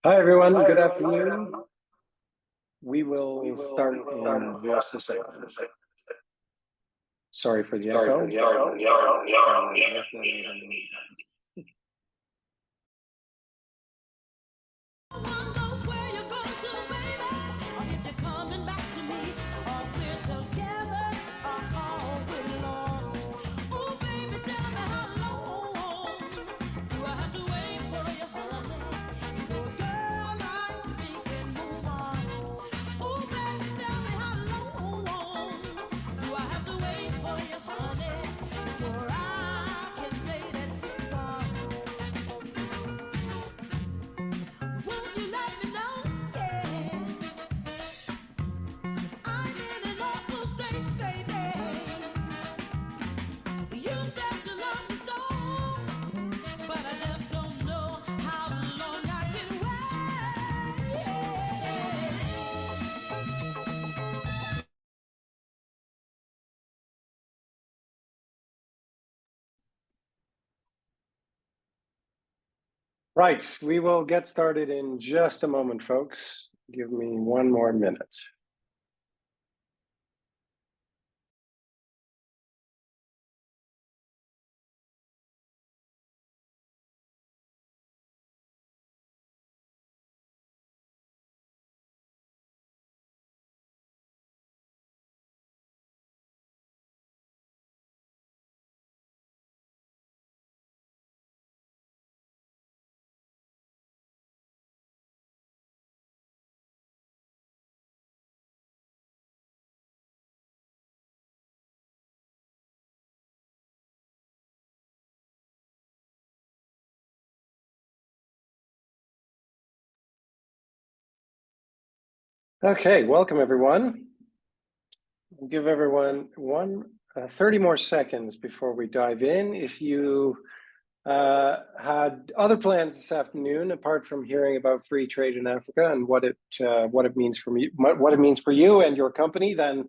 Hi, everyone. Good afternoon. We will start in just a second. Sorry for the echo. Right, we will get started in just a moment, folks. Give me one more minute. Okay, welcome, everyone. We'll give everyone 30 more seconds before we dive in. If you had other plans this afternoon, apart from hearing about free trade in Africa and what it means for me, what it means for you and your company, then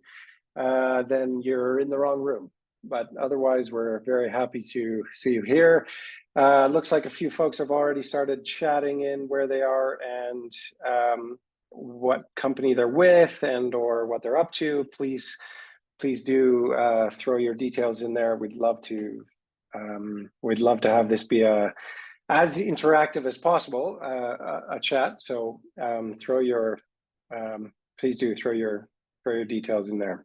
you're in the wrong room. But otherwise, we're very happy to see you here. Looks like a few folks have already started chatting in where they are and what company they're with and or what they're up to. Please do throw your details in there. We'd love to have this be as interactive as possible, a chat. So please do throw your details in there.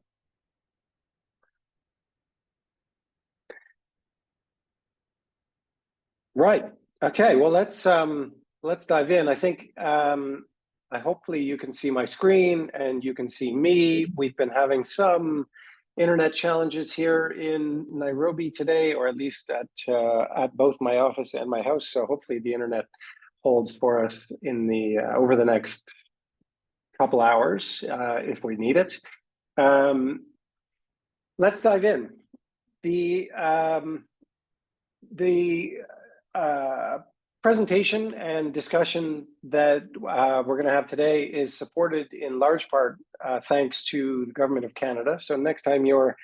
Right. Okay. Well, let's dive in. I think hopefully you can see my screen and you can see me. We've been having some internet challenges here in Nairobi today, or at least at both my office and my house. So hopefully the internet holds for us in the over the next couple hours if we need it. Let's dive in. The presentation and discussion that we're going to have today is supported in large part thanks to the Government of Canada. So next time you're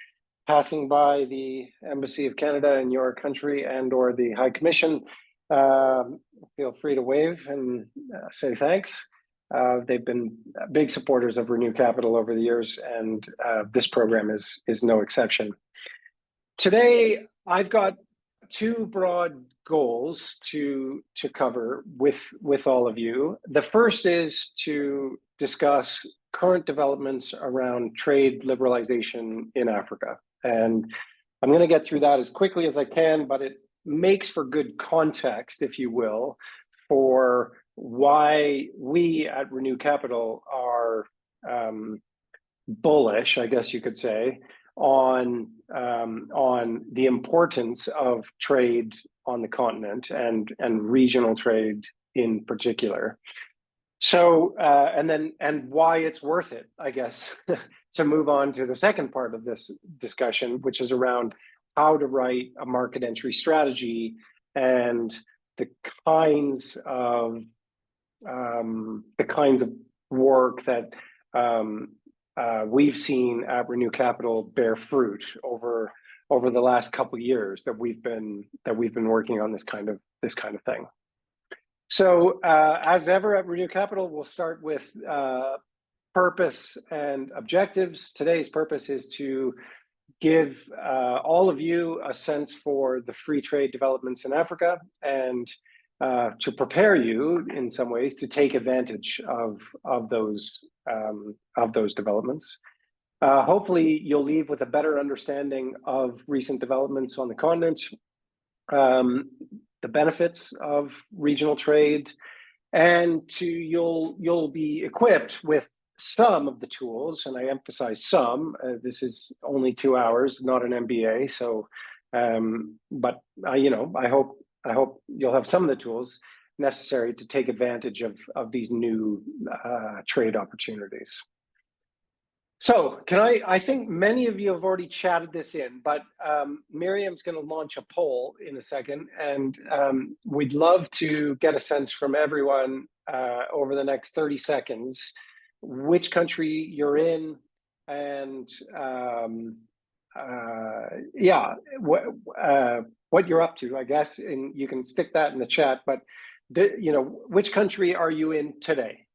passing by the Embassy of Canada in your country and or the High Commission, feel free to wave and say thanks. They've been big supporters of Renew Capital over the years, and this program is no exception. Today, I've got two broad goals to cover with all of you. The first is to discuss current developments around trade liberalization in Africa. And I'm going to get through that as quickly as I can, but it makes for good context, if you will, for why we at Renew Capital are bullish, I guess you could say, on the importance of trade on the continent and regional trade in particular. So and why it's worth it, I guess, to move on to the second part of this discussion, which is around how to write a market entry strategy and the kinds of work that we've seen at Renew Capital bear fruit over the last couple of years that we've been working on this kind of thing. So as ever at Renew Capital, we'll start with purpose and objectives. Today's purpose is to give all of you a sense for the free trade developments in Africa and to prepare you in some ways to take advantage of those developments. Hopefully, you'll leave with a better understanding of recent developments on the continent, the benefits of regional trade, and you'll be equipped with some of the tools, and I emphasize some. This is only 2 hours, not an MBA. So, but I hope you'll have some of the tools necessary to take advantage of these new trade opportunities. So I think many of you have already chatted this in, but Miriam's going to launch a poll in a second, and we'd love to get a sense from everyone over the next 30 seconds, which country you're in, and what you're up to, I guess, and you can stick that in the chat, but which country are you in today?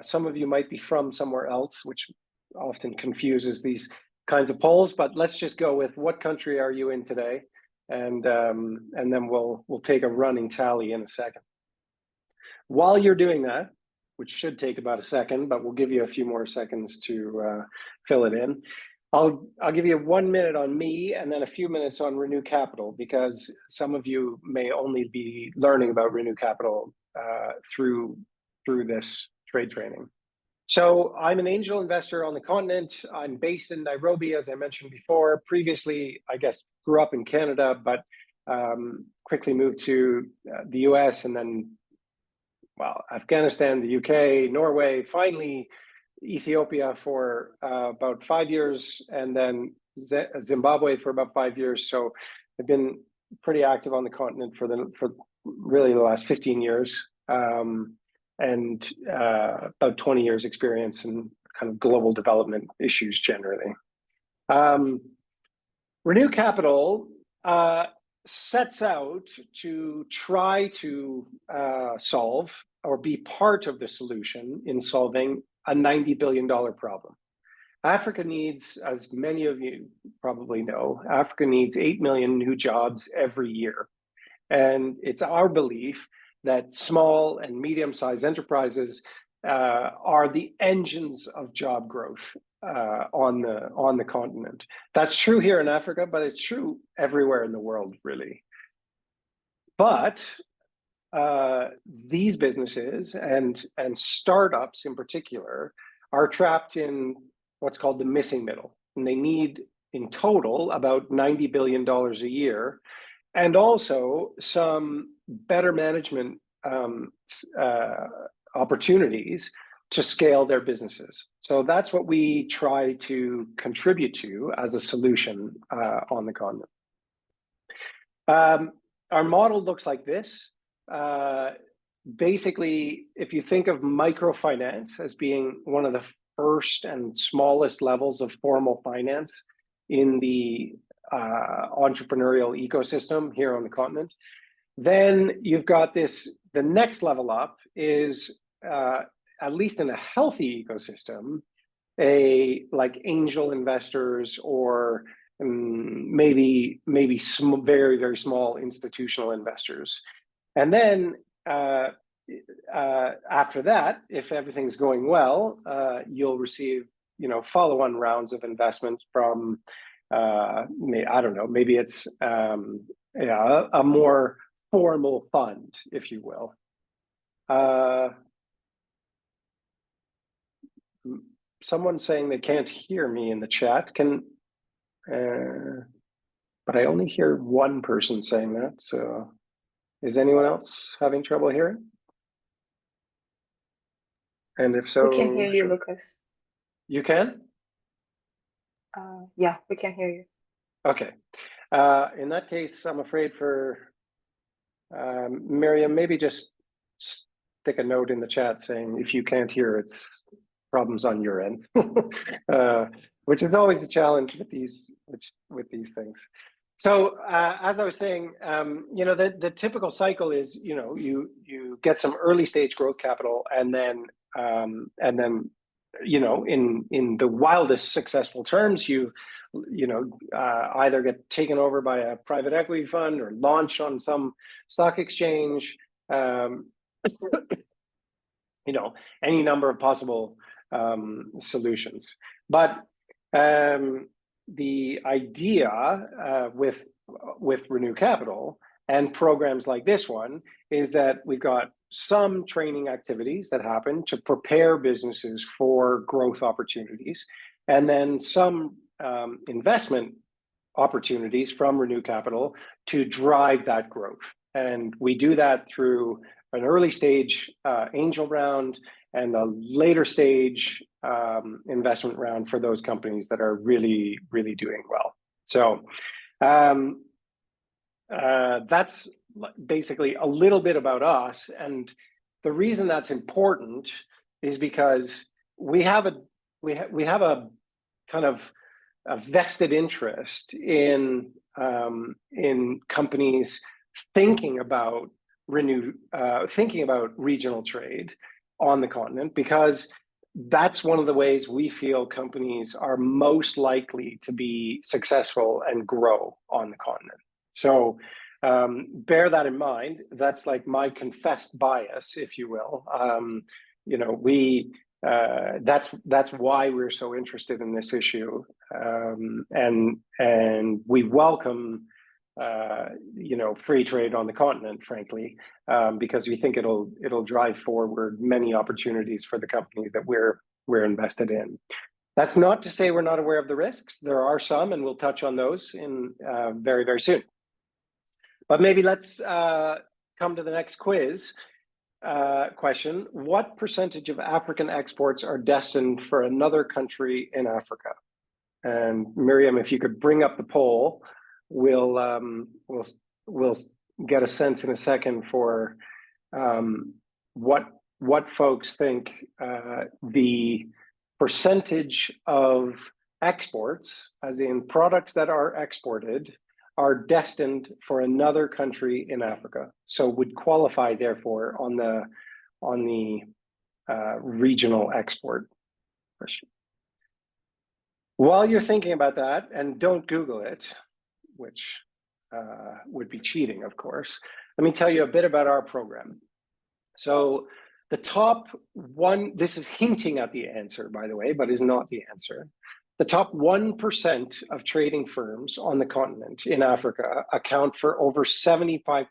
Some of you might be from somewhere else, which often confuses these kinds of polls, but let's just go with what country are you in today, and then we'll take a running tally in a second. While you're doing that, which should take about a second, but we'll give you a few more seconds to fill it in. I'll give you 1 minute on me and then a few minutes on Renew Capital, because some of you may only be learning about Renew Capital through this trade training. So I'm an angel investor on the continent. I'm based in Nairobi, as I mentioned before. Previously, I guess, grew up in Canada, but quickly moved to the US and then, well, Afghanistan, the UK, Norway, finally Ethiopia for about 5 years, and then Zimbabwe for about 5 years. So I've been pretty active on the continent for really the last 15 years. And about 20 years experience in kind of global development issues generally. Renew Capital sets out to try to solve or be part of the solution in solving a $90 billion problem. Africa needs, as many of you probably know, Africa needs 8 million new jobs every year. And it's our belief that small and medium-sized enterprises are the engines of job growth on the continent. That's true here in Africa, but it's true everywhere in the world, really. But these businesses and startups in particular are trapped in what's called the missing middle, and they need in total about $90 billion a year, and also some better management opportunities to scale their businesses. So that's what we try to contribute to as a solution on the continent. Our model looks like this. Basically, if you think of microfinance as being one of the first and smallest levels of formal finance in the entrepreneurial ecosystem here on the continent, then you've got the next level up is, at least in a healthy ecosystem, like angel investors or maybe very, very small institutional investors. And then after that, if everything's going well, you'll receive follow-on rounds of investment from I don't know, maybe it's a more formal fund, if you will. Someone's saying they can't hear me in the chat. But I only hear one person saying that. So is anyone else having trouble hearing? And if so, we can hear you, Lucas. You can? Yeah, we can hear you. Okay. In that case, I'm afraid for Miriam, maybe just stick a note in the chat saying if you can't hear, it's problems on your end, which is always a challenge with these things. So as I was saying, the typical cycle is, you get some early stage growth capital, and then in the wildest successful terms, either get taken over by a private equity fund or launch on some stock exchange. Um, any number of possible solutions. But the idea with Renew Capital and programs like this one is that we've got some training activities that happen to prepare businesses for growth opportunities, and then some investment opportunities from Renew Capital to drive that growth. And we do that through an early stage angel round and a later stage investment round for those companies that are really, really doing well. So that's basically a little bit about us. And the reason that's important is because we have a kind of a vested interest in companies thinking about regional trade on the continent, because that's one of the ways we feel companies are most likely to be successful and grow on the continent. So bear that in mind. That's like my confessed bias, if you will. That's why we're so interested in this issue, and we welcome free trade on the continent, frankly, because we think it'll drive forward many opportunities for the companies that we're invested in. That's not to say we're not aware of the risks. There are some, and we'll touch on those in very, very soon. But maybe let's come to the next quiz question. What percentage of African exports are destined for another country in Africa? And Miriam, if you could bring up the poll, we'll get a sense in a second for what folks think the percentage of exports, as in products that are exported, are destined for another country in Africa. So would qualify, therefore, on the regional export question. While you're thinking about that, and don't Google it, which would be cheating, of course, let me tell you a bit about our program. So the top one, this is hinting at the answer, by the way, but is not the answer. The top 1% of trading firms on the continent in Africa account for over 75%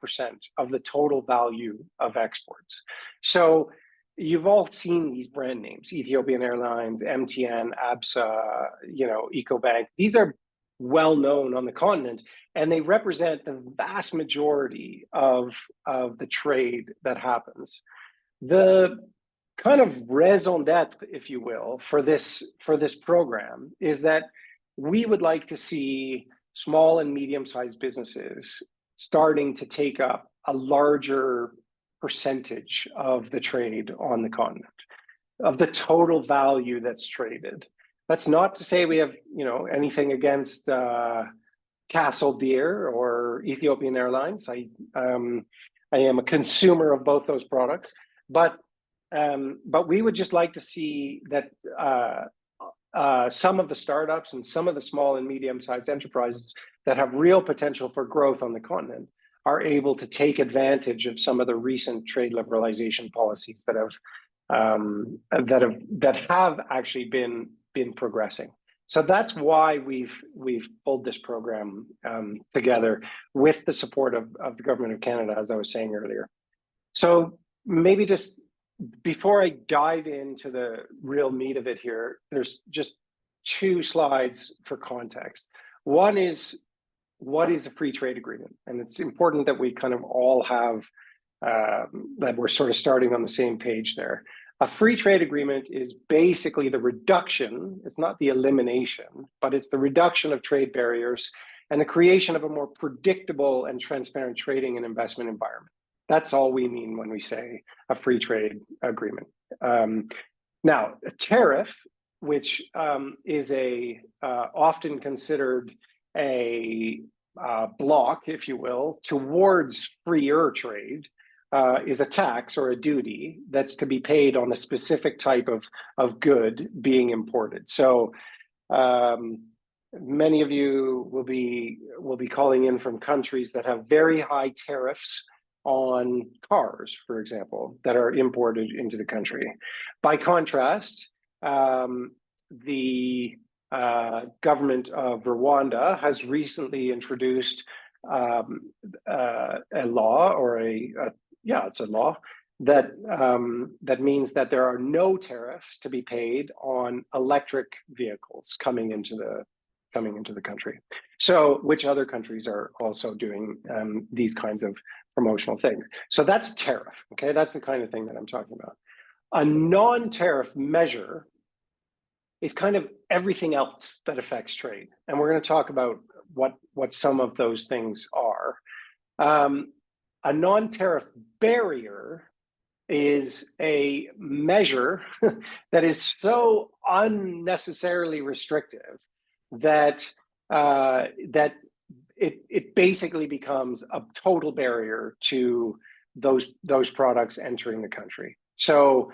of the total value of exports. So you've all seen these brand names: Ethiopian Airlines, MTN, ABSA, EcoBank. These are well known on the continent, and they represent the vast majority of the trade that happens. The kind of raison d'etre, if you will, for this program is that we would like to see small and medium-sized businesses starting to take up a larger percentage of the trade on the continent, of the total value that's traded. That's not to say we have, anything against Castle Beer or Ethiopian Airlines. I am a consumer of both those products, but we would just like to see that some of the startups and some of the small and medium-sized enterprises that have real potential for growth on the continent are able to take advantage of some of the recent trade liberalization policies that have actually been progressing. So that's why we've pulled this program together with the support of the Government of Canada, as I was saying earlier. So maybe just before I dive into the real meat of it here, there's just two slides for context. One is, what is a free trade agreement? And it's important that we kind of all have, that we're sort of starting on the same page there. A free trade agreement is basically the reduction, it's not the elimination, but it's the reduction of trade barriers and the creation of a more predictable and transparent trading and investment environment. That's all we mean when we say a free trade agreement. Now, a tariff, which is often considered a block, if you will, towards freer trade is a tax or a duty that's to be paid on a specific type of good being imported. So many of you will be calling in from countries that have very high tariffs on cars, for example, that are imported into the country. By contrast, the government of Rwanda has recently introduced a law, or it's a law that that means that there are no tariffs to be paid on electric vehicles coming into the country. So, which other countries are also doing these kinds of promotional things? So that's tariff. Okay, that's the kind of thing that I'm talking about. A non-tariff measure is kind of everything else that affects trade, and we're going to talk about what some of those things are. A non-tariff barrier is a measure that is so unnecessarily restrictive that it basically becomes a total barrier to those products entering the country. So,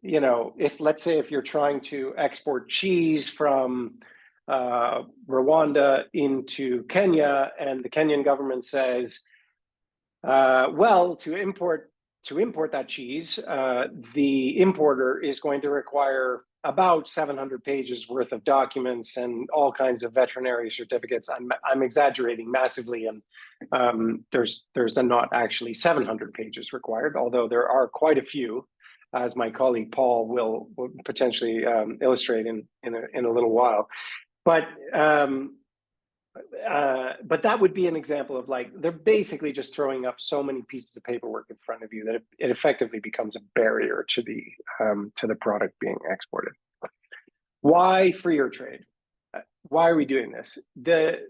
if you're trying to export cheese from Rwanda into Kenya, and the Kenyan government says, to import that cheese, the importer is going to require about 700 pages worth of documents and all kinds of veterinary certificates. I'm exaggerating massively, and there's not actually 700 pages required, although there are quite a few, as my colleague Paul will potentially illustrate in a little while. But that would be an example of, like, they're basically just throwing up so many pieces of paperwork in front of you that it effectively becomes a barrier to the product being exported. Why freer trade? Why are we doing this? The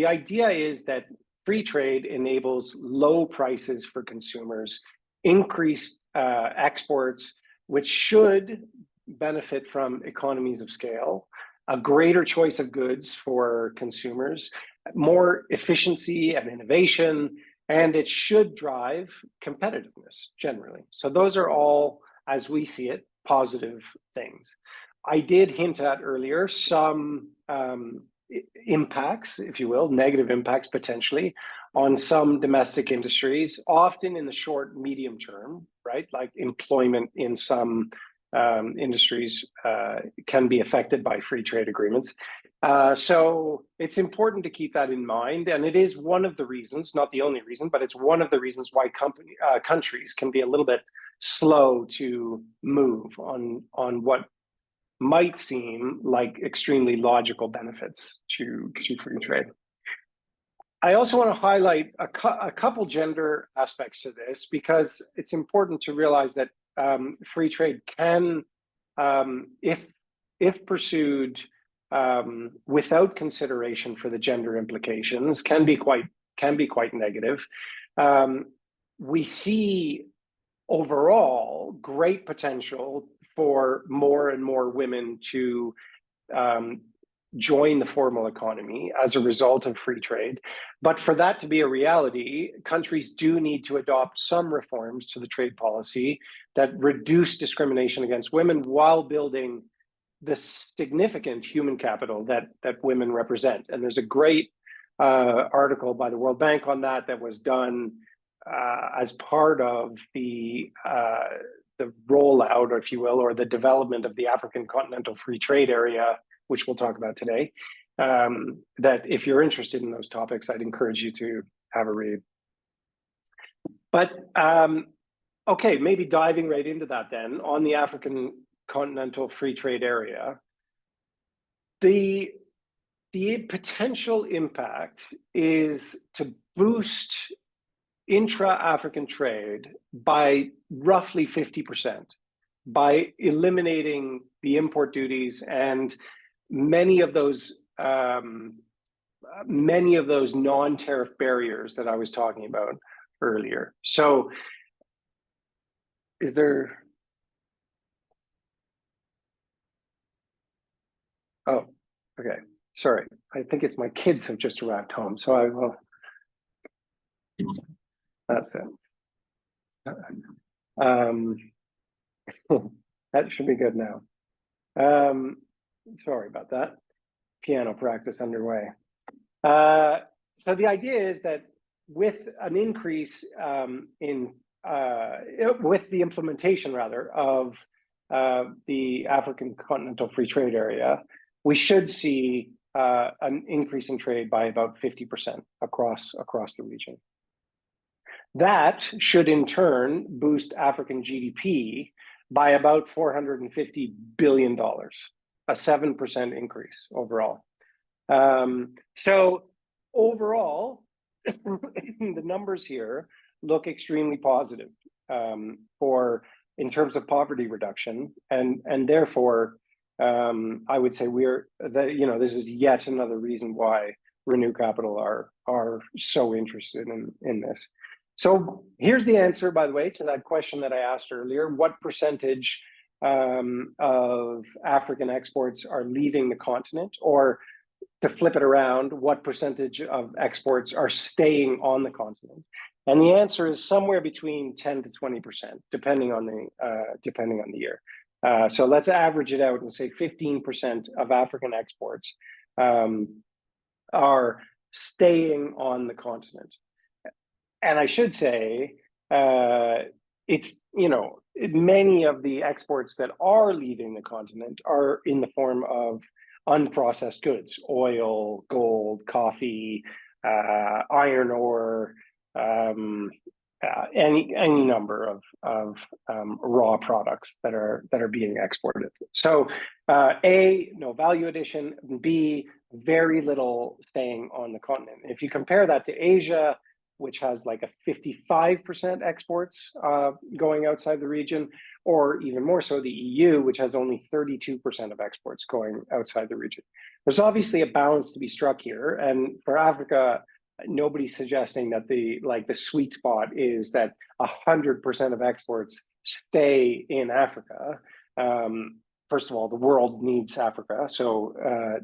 idea is that free trade enables low prices for consumers, increased exports, which should benefit from economies of scale, a greater choice of goods for consumers, more efficiency and innovation, and it should drive competitiveness generally. So those are all, as we see it, positive things. I did hint at earlier some impacts, if you will, negative impacts potentially on some domestic industries, often in the short, medium term, right? Like employment in some industries can be affected by free trade agreements. So it's important to keep that in mind. And it is one of the reasons, not the only reason, but it's one of the reasons why countries can be a little bit slow to move on what might seem like extremely logical benefits to free trade. I also want to highlight a couple gender aspects to this, because it's important to realize that free trade can, if pursued without consideration for the gender implications, can be quite negative. We see overall great potential for more and more women to join the formal economy as a result of free trade. But for that to be a reality, countries do need to adopt some reforms to the trade policy that reduce discrimination against women while building the significant human capital that women represent. And there's a great article by the World Bank on that was done as part of the rollout, if you will, or the development of the African Continental Free Trade Area, which we'll talk about today. That if you're interested in those topics, I'd encourage you to have a read. But okay, maybe diving right into that then, on the African Continental Free Trade Area, the potential impact is to boost intra-African trade by roughly 50% by eliminating the import duties and many of those non-tariff barriers that I was talking about earlier. So is there... Oh, okay. Sorry, I think it's my kids have just arrived home, so I will. That's it. Um, that should be good now. Sorry about that. Piano practice underway. So the idea is that with an increase with the implementation rather of the African Continental Free Trade Area, we should see an increase in trade by about 50% across the region. That should in turn boost African GDP by about $450 billion, a 7% increase overall. So overall, the numbers here look extremely positive for in terms of poverty reduction, and therefore, I would say this is yet another reason why Renew Capital are so interested in this. So here's the answer, by the way, to that question that I asked earlier. What percentage of African exports are leaving the continent? Or to flip it around, what percentage of exports are staying on the continent? And the answer is somewhere between 10 to 20%, depending on the year. So let's average it out and say 15% of African exports are staying on the continent. And I should say, it's, many of the exports that are leaving the continent are in the form of unprocessed goods: oil, gold, coffee, iron ore, any number of raw products that are being exported. So A, no value addition; B, very little staying on the continent. If you compare that to Asia, which has like a 55% exports going outside the region, or even more so the EU, which has only 32% of exports going outside the region. There's obviously a balance to be struck here, and for Africa, nobody's suggesting that the sweet spot is that 100% of exports stay in Africa. First of all, the world needs Africa, so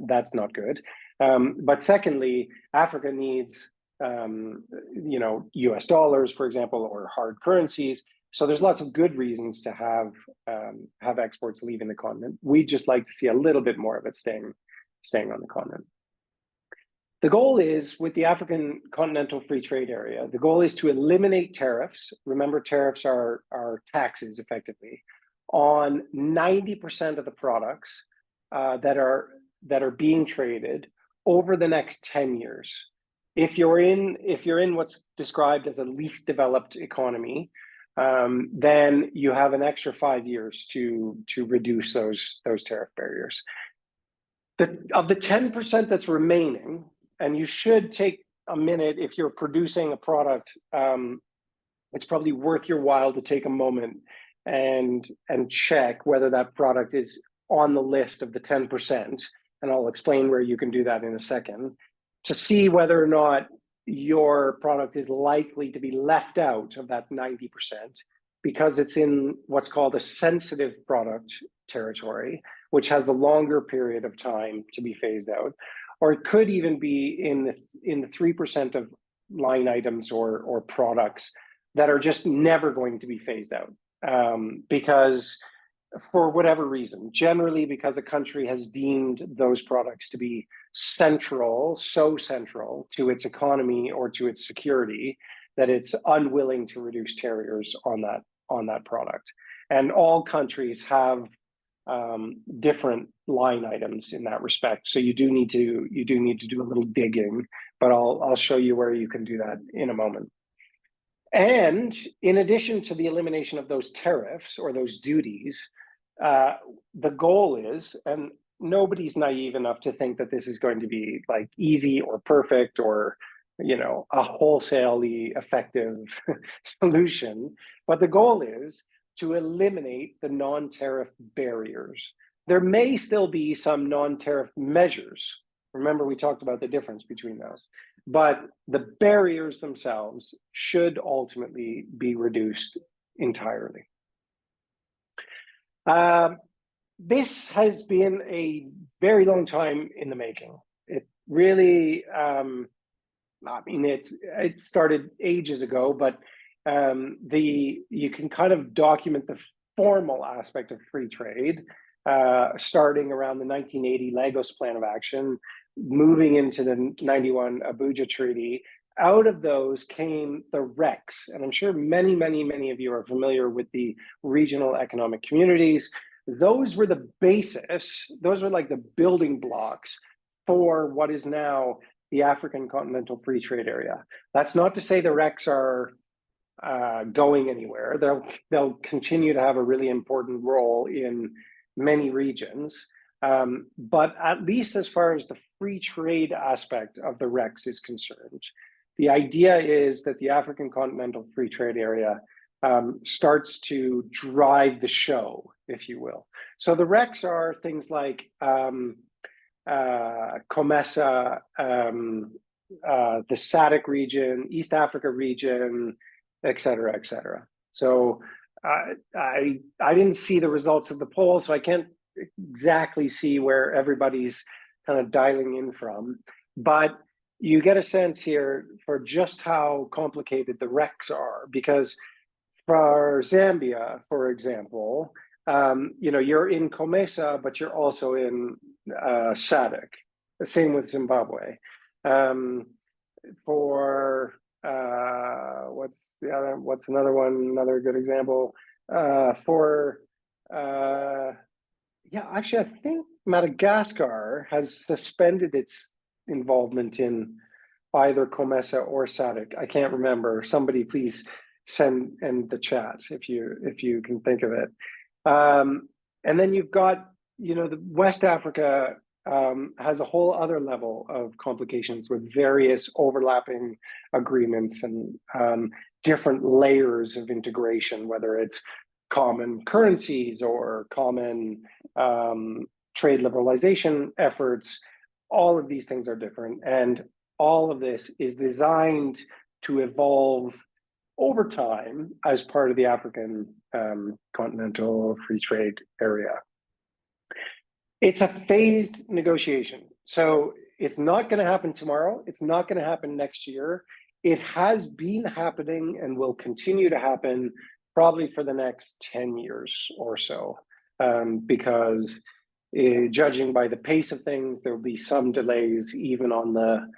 that's not good. But secondly, Africa needs US dollars, for example, or hard currencies. So there's lots of good reasons to have exports leaving the continent. We'd just like to see a little bit more of it staying on the continent. The goal is, with the African Continental Free Trade Area, the goal is to eliminate tariffs. Remember, tariffs are taxes, effectively, on 90% of the products that are being traded over the next 10 years. If you're in what's described as a least developed economy, then you have an extra 5 years to reduce those tariff barriers. Of the 10% that's remaining, and you should take a minute if you're producing a product, it's probably worth your while to take a moment and check whether that product is on the list of the 10%, and I'll explain where you can do that in a second, to see whether or not your product is likely to be left out of that 90% because it's in what's called a sensitive product territory, which has a longer period of time to be phased out. Or it could even be in the 3% of line items or products that are just never going to be phased out because for whatever reason, generally because a country has deemed those products to be so central to its economy or to its security that it's unwilling to reduce tariffs on that product. And all countries have different line items in that respect. So you do need to do a little digging, but I'll show you where you can do that in a moment. And in addition to the elimination of those tariffs or those duties, the goal is, and nobody's naive enough to think that this is going to be like easy or perfect or a wholesalely effective solution, but the goal is to eliminate the non-tariff barriers. There may still be some non-tariff measures. Remember, we talked about the difference between those, but the barriers themselves should ultimately be reduced entirely. This has been a very long time in the making. really, I mean, it started ages ago, but you can kind of document the formal aspect of free trade, starting around the 1980 Lagos Plan of Action, moving into the 91 Abuja Treaty. Out of those came the RECs, and I'm sure many of you are familiar with the regional economic communities. Those were the basis; those were like the building blocks for what is now the African Continental Free Trade Area. That's not to say the RECs are going anywhere. They'll continue to have a really important role in many regions. But at least as far as the free trade aspect of the RECs is concerned, the idea is that the African Continental Free Trade Area starts to drive the show, if you will. So the RECs are things like COMESA, the SADC region, East Africa region, et cetera, et cetera. So I didn't see the results of the poll, so I can't exactly see where everybody's kind of dialing in from. But you get a sense here for just how complicated the RECs are, because for Zambia, for example, you're in COMESA, but you're also in SADC. The same with Zimbabwe. What's another one? Another good example. Actually, I think Madagascar has suspended its involvement in either COMESA or SADC. I can't remember. Somebody please send in the chat if you can think of it. And then you've got, the West Africa has a whole other level of complications with various overlapping agreements and different layers of integration, whether it's common currencies or common trade liberalization efforts. All of these things are different, and all of this is designed to evolve over time as part of the African Continental Free Trade Area. It's a phased negotiation. So it's not going to happen tomorrow. It's not going to happen next year. It has been happening and will continue to happen probably for the next 10 years or so, because judging by the pace of things, there will be some delays even on the,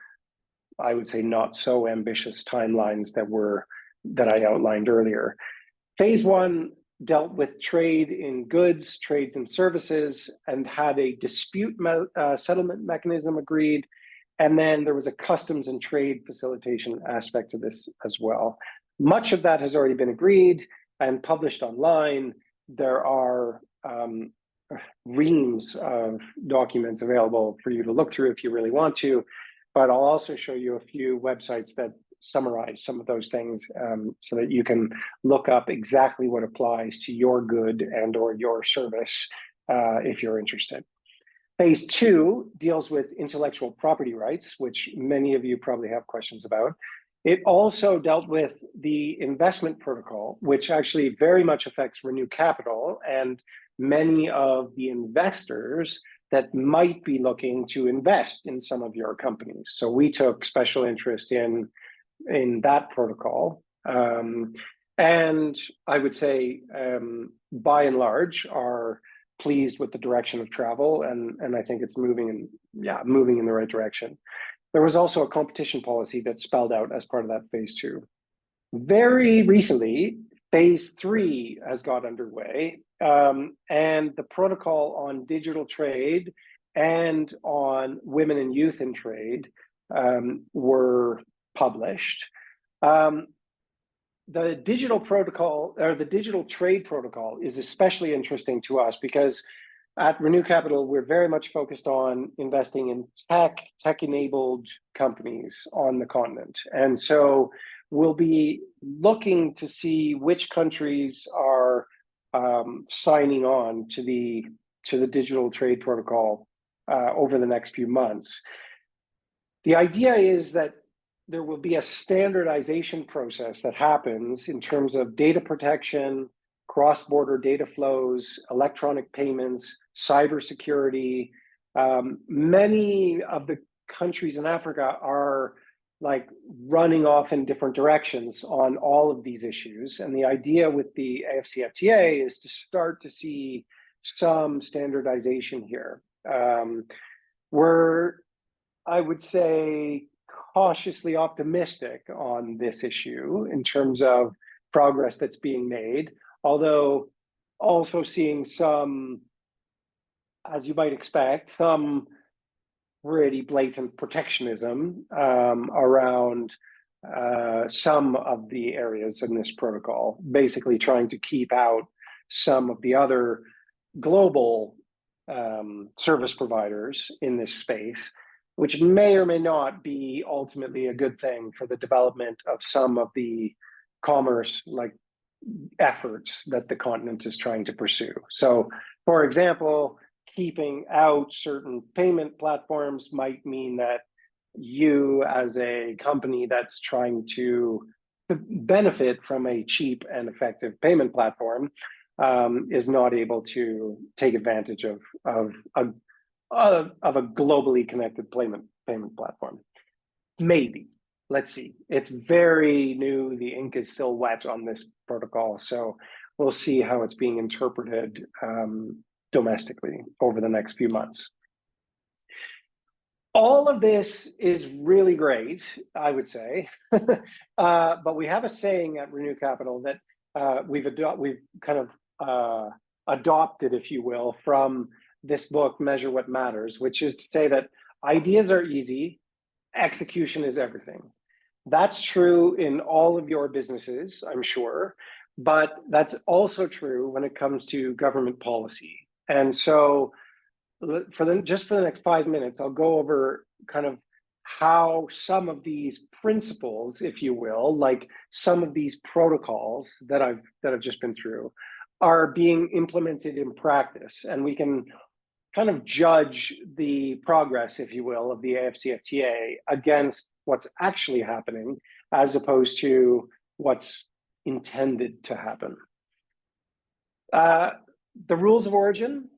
I would say, not so ambitious timelines that I outlined earlier. Phase one dealt with trade in goods, trades and services, and had a dispute settlement mechanism agreed. And then there was a customs and trade facilitation aspect to this as well. Much of that has already been agreed and published online. There are reams of documents available for you to look through if you really want to, but I'll also show you a few websites that summarize some of those things so that you can look up exactly what applies to your good and or your service if you're interested. Phase two deals with intellectual property rights, which many of you probably have questions about. It also dealt with the investment protocol, which actually very much affects Renew Capital and many of the investors that might be looking to invest in some of your companies. So we took special interest in that protocol. And I would say, by and large, are pleased with the direction of travel, and I think it's moving in the right direction. There was also a competition policy that spelled out as part of that phase two. Very recently, phase three has got underway, and the protocol on digital trade and on women and youth in trade were published. The digital protocol, or the digital trade protocol, is especially interesting to us because at Renew Capital, we're very much focused on investing in tech-enabled companies on the continent. And so we'll be looking to see which countries are signing on to the digital trade protocol over the next few months. The idea is that there will be a standardization process that happens in terms of data protection, cross-border data flows, electronic payments, cybersecurity. Many of the countries in Africa are like running off in different directions on all of these issues. And the idea with the AFCFTA is to start to see some standardization here. We're, I would say, cautiously optimistic on this issue in terms of progress that's being made, although also seeing some, as you might expect, some pretty blatant protectionism around some of the areas in this protocol, basically trying to keep out some of the other global service providers in this space, which may or may not be ultimately a good thing for the development of some of the commerce like efforts that the continent is trying to pursue. So, for example, keeping out certain payment platforms might mean that you, as a company that's trying to benefit from a cheap and effective payment platform, is not able to take advantage of a globally connected payment platform. Maybe. Let's see. It's very new. The ink is still wet on this protocol, so we'll see how it's being interpreted domestically over the next few months. All of this is really great, I would say, but we have a saying at Renew Capital that we've kind of adopted, if you will, from this book, Measure What Matters, which is to say that ideas are easy, execution is everything. That's true in all of your businesses, I'm sure, but that's also true when it comes to government policy. And so just for the next 5 minutes, I'll go over kind of how some of these principles, if you will, like some of these protocols that I've just been through, are being implemented in practice, and we can kind of judge the progress, if you will, of the AFCFTA against what's actually happening, as opposed to what's intended to happen. The rules of origin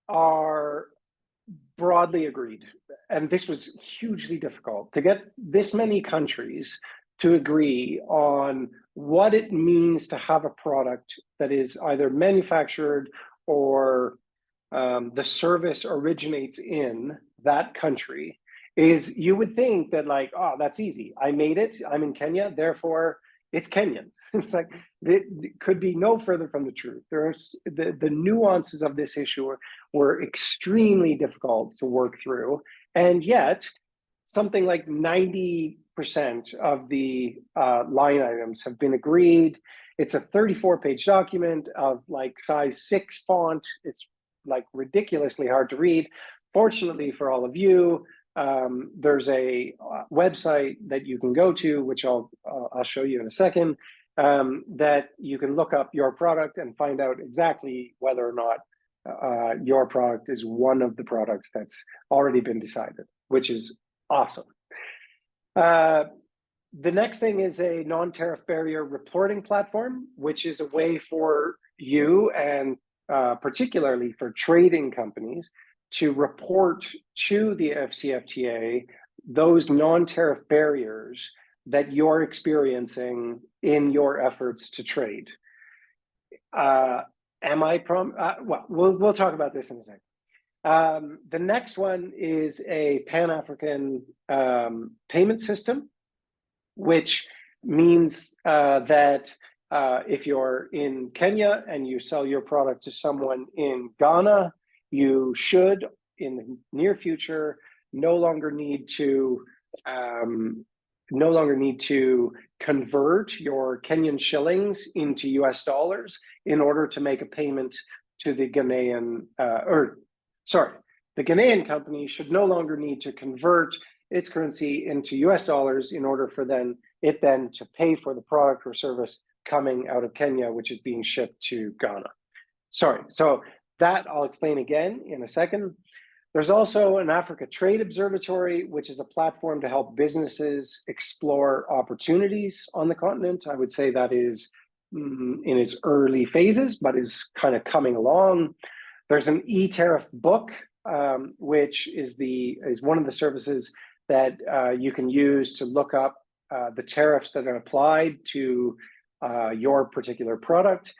are broadly agreed, and this was hugely difficult to get this many countries to agree on what it means to have a product that is either manufactured or the service originates in that country. Is you would think that, like, oh, that's easy. I made it. I'm in Kenya, therefore it's Kenyan. It's like it could be no further from the truth. There's the nuances of this issue were extremely difficult to work through, and yet something like 90% of the line items have been agreed. It's a 34-page document of like size 6 font. It's like ridiculously hard to read. Fortunately for all of you, there's a website that you can go to, which I'll show you in a second, that you can look up your product and find out exactly whether or not your product is one of the products that's already been decided, which is awesome. The next thing is a non-tariff barrier reporting platform, which is a way for you and particularly for trading companies to report to the FCFTA those non-tariff barriers that you're experiencing in your efforts to trade. Well, we'll talk about this in a second. The next one is a Pan-African payment system, which means that if you're in Kenya and you sell your product to someone in Ghana, you should, in the near future, no longer need to convert your Kenyan shillings into US dollars in order to make a payment to the Ghanaian, the Ghanaian company should no longer need to convert its currency into US dollars in order for it then to pay for the product or service coming out of Kenya, which is being shipped to Ghana. So that I'll explain again in a second. There's also an Africa Trade Observatory, which is a platform to help businesses explore opportunities on the continent. I would say that is in its early phases, but is kind of coming along. There's an e-tariff book which is one of the services that you can use to look up the tariffs that are applied to your particular product.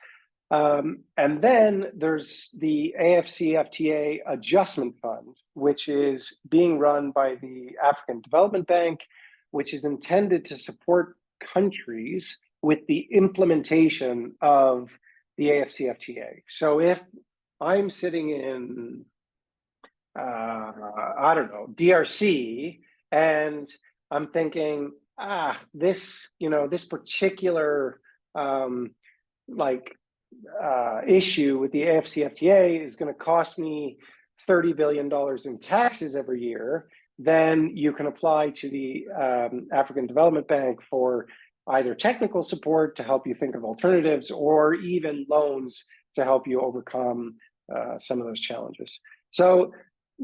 And then there's the AFCFTA Adjustment Fund, which is being run by the African Development Bank, which is intended to support countries with the implementation of the AFCFTA. So if I'm sitting in, I don't know, DRC, and I'm thinking, this particular issue with the AFCFTA is going to cost me $30 billion in taxes every year, then you can apply to the African Development Bank for either technical support to help you think of alternatives, or even loans to help you overcome some of those challenges. So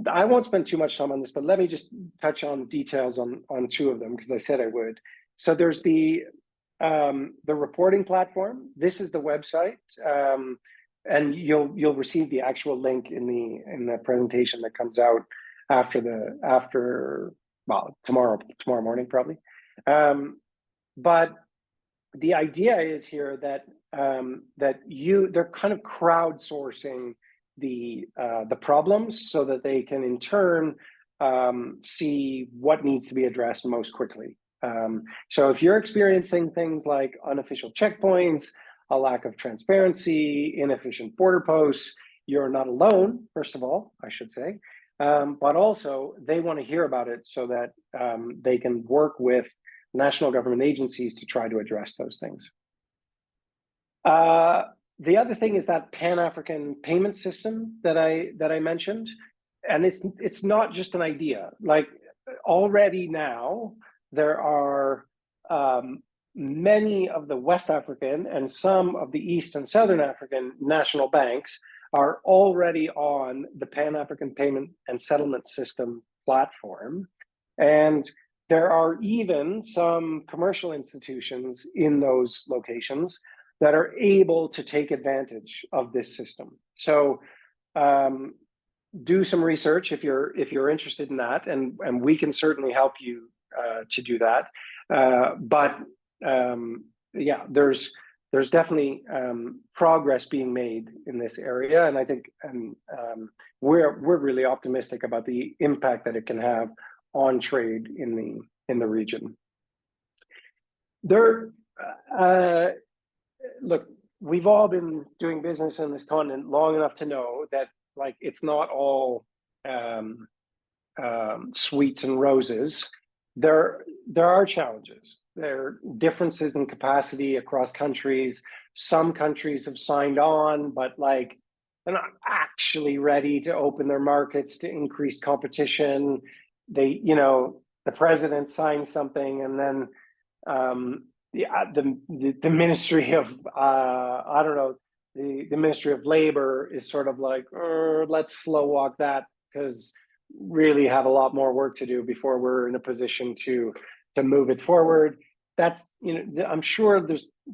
I won't spend too much time on this, but let me just touch on details on two of them, because I said I would. So there's the reporting platform. This is the website, and you'll receive the actual link in the presentation that comes out tomorrow morning probably. But the idea is here that they're kind of crowdsourcing the problems so that they can in turn see what needs to be addressed most quickly. So if you're experiencing things like unofficial checkpoints, a lack of transparency, inefficient border posts, you're not alone, first of all, I should say. But also they want to hear about it so that they can work with national government agencies to try to address those things. The other thing is that Pan-African payment system that I mentioned, and it's not just an idea. Like already now, there are many of the West African and some of the East and Southern African national banks are already on the Pan-African Payment and Settlement System platform. And there are even some commercial institutions in those locations that are able to take advantage of this system. So do some research if you're interested in that, and we can certainly help you to do that. Yeah, there's definitely progress being made in this area, and I think we're really optimistic about the impact that it can have on trade in the region. Look, we've all been doing business in this continent long enough to know that it's not all sweets and roses. There are challenges. There are differences in capacity across countries. Some countries have signed on, but they're not actually ready to open their markets to increased competition. The president signed something, and then the Ministry of the Ministry of Labor is sort of like, let's slow walk that, because really have a lot more work to do before we're in a position to move it forward. That's I'm sure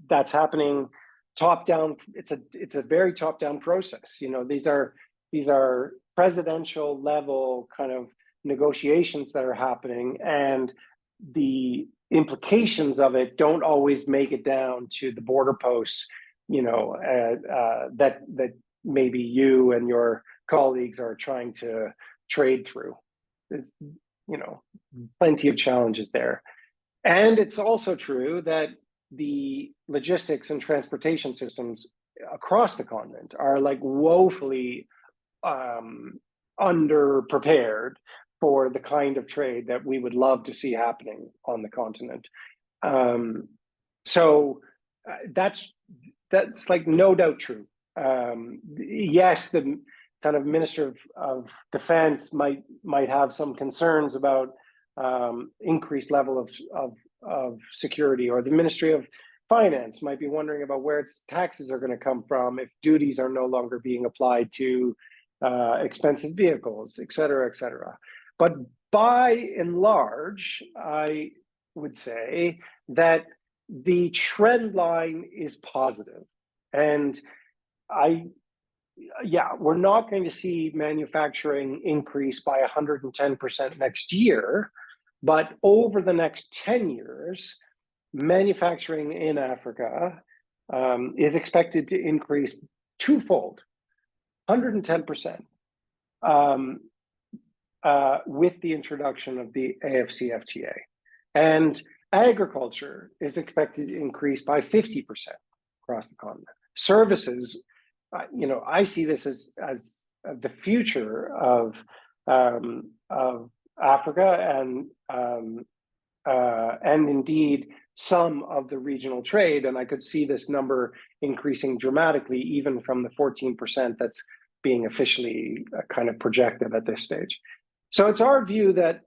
that's happening top down. It's a very top down process. These are presidential level kind of negotiations that are happening, and the implications of it don't always make it down to the border posts, that maybe you and your colleagues are trying to trade through. There's, plenty of challenges there. And it's also true that the logistics and transportation systems across the continent are woefully underprepared for the kind of trade that we would love to see happening on the continent. So that's no doubt true. Yes, the kind of Minister of Defense might have some concerns about increased level of security, or the Ministry of Finance might be wondering about where its taxes are going to come from if duties are no longer being applied to expensive vehicles, et cetera, et cetera. But by and large, I would say that the trend line is positive. And yeah, we're not going to see manufacturing increase by 110% next year, but over the next 10 years, manufacturing in Africa is expected to increase twofold, 110%, with the introduction of the AFCFTA. And agriculture is expected to increase by 50% across the continent. Services, I see this as the future of Africa and indeed some of the regional trade. And I could see this number increasing dramatically, even from the 14% that's being officially kind of projected at this stage. So it's our view that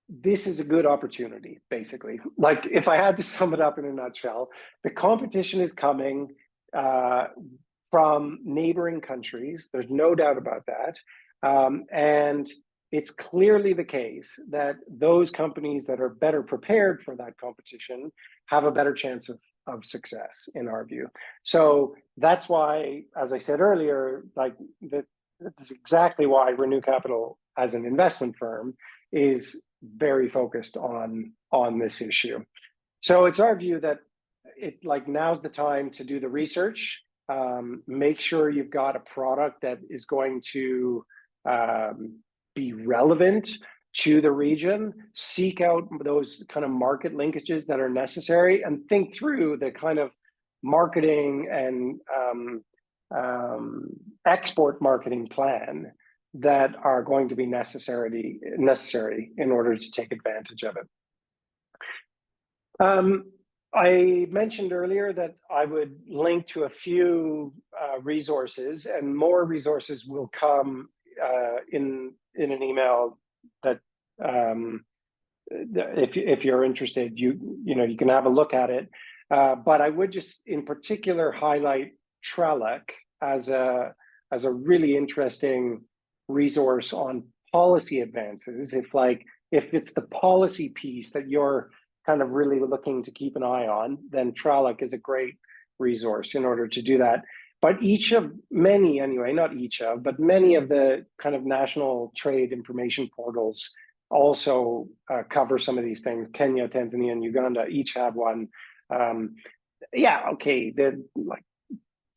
this is a good opportunity, basically. Like, if I had to sum it up in a nutshell, the competition is coming from neighboring countries. There's no doubt about that. And it's clearly the case that those companies that are better prepared for that competition have a better chance of success, in our view. So that's why, as I said earlier, that's exactly why Renew Capital, as an investment firm, is very focused on this issue. So it's our view that now's the time to do the research. Make sure you've got a product that is going to be relevant to the region, seek out those kind of market linkages that are necessary, and think through the kind of marketing and export marketing plan that are going to be necessary in order to take advantage of it. I mentioned earlier that I would link to a few resources, and more resources will come in an email that if you're interested, you can have a look at it. But I would just in particular highlight Trelec as a really interesting resource on policy advances. If it's the policy piece that you're kind of really looking to keep an eye on, then Trelec is a great resource in order to do that. But many of the kind of national trade information portals also cover some of these things. Kenya, Tanzania, and Uganda each have one.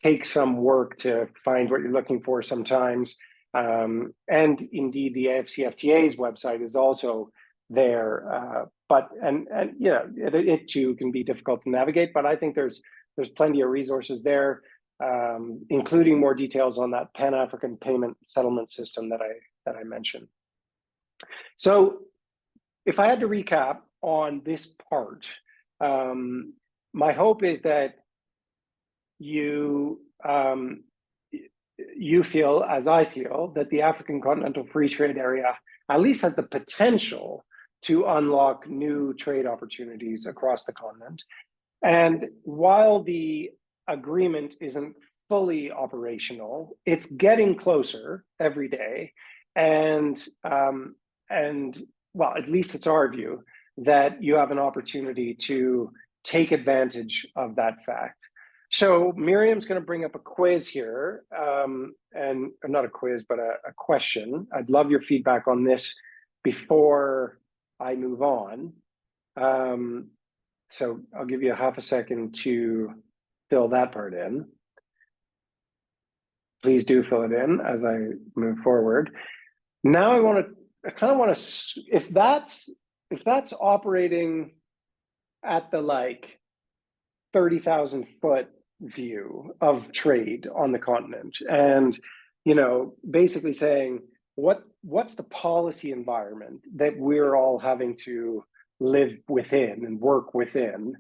Take some work to find what you're looking for sometimes. And indeed, the AFCFTA's website is also there. It too can be difficult to navigate. But I think there's plenty of resources there, including more details on that Pan-African payment settlement system that I mentioned. So, if I had to recap on this part, my hope is that you feel, as I feel, that the African Continental Free Trade Area at least has the potential to unlock new trade opportunities across the continent. And while the agreement isn't fully operational, it's getting closer every day. And at least it's our view that you have an opportunity to take advantage of that fact. So Miriam's going to bring up a quiz here, and not a quiz, but a question. I'd love your feedback on this before I move on. So I'll give you a half a second to fill that part in. Please do fill it in as I move forward. Now I kind of want to, if that's operating at the 30,000 foot view of trade on the continent, and basically saying what's the policy environment that we're all having to live within and work within.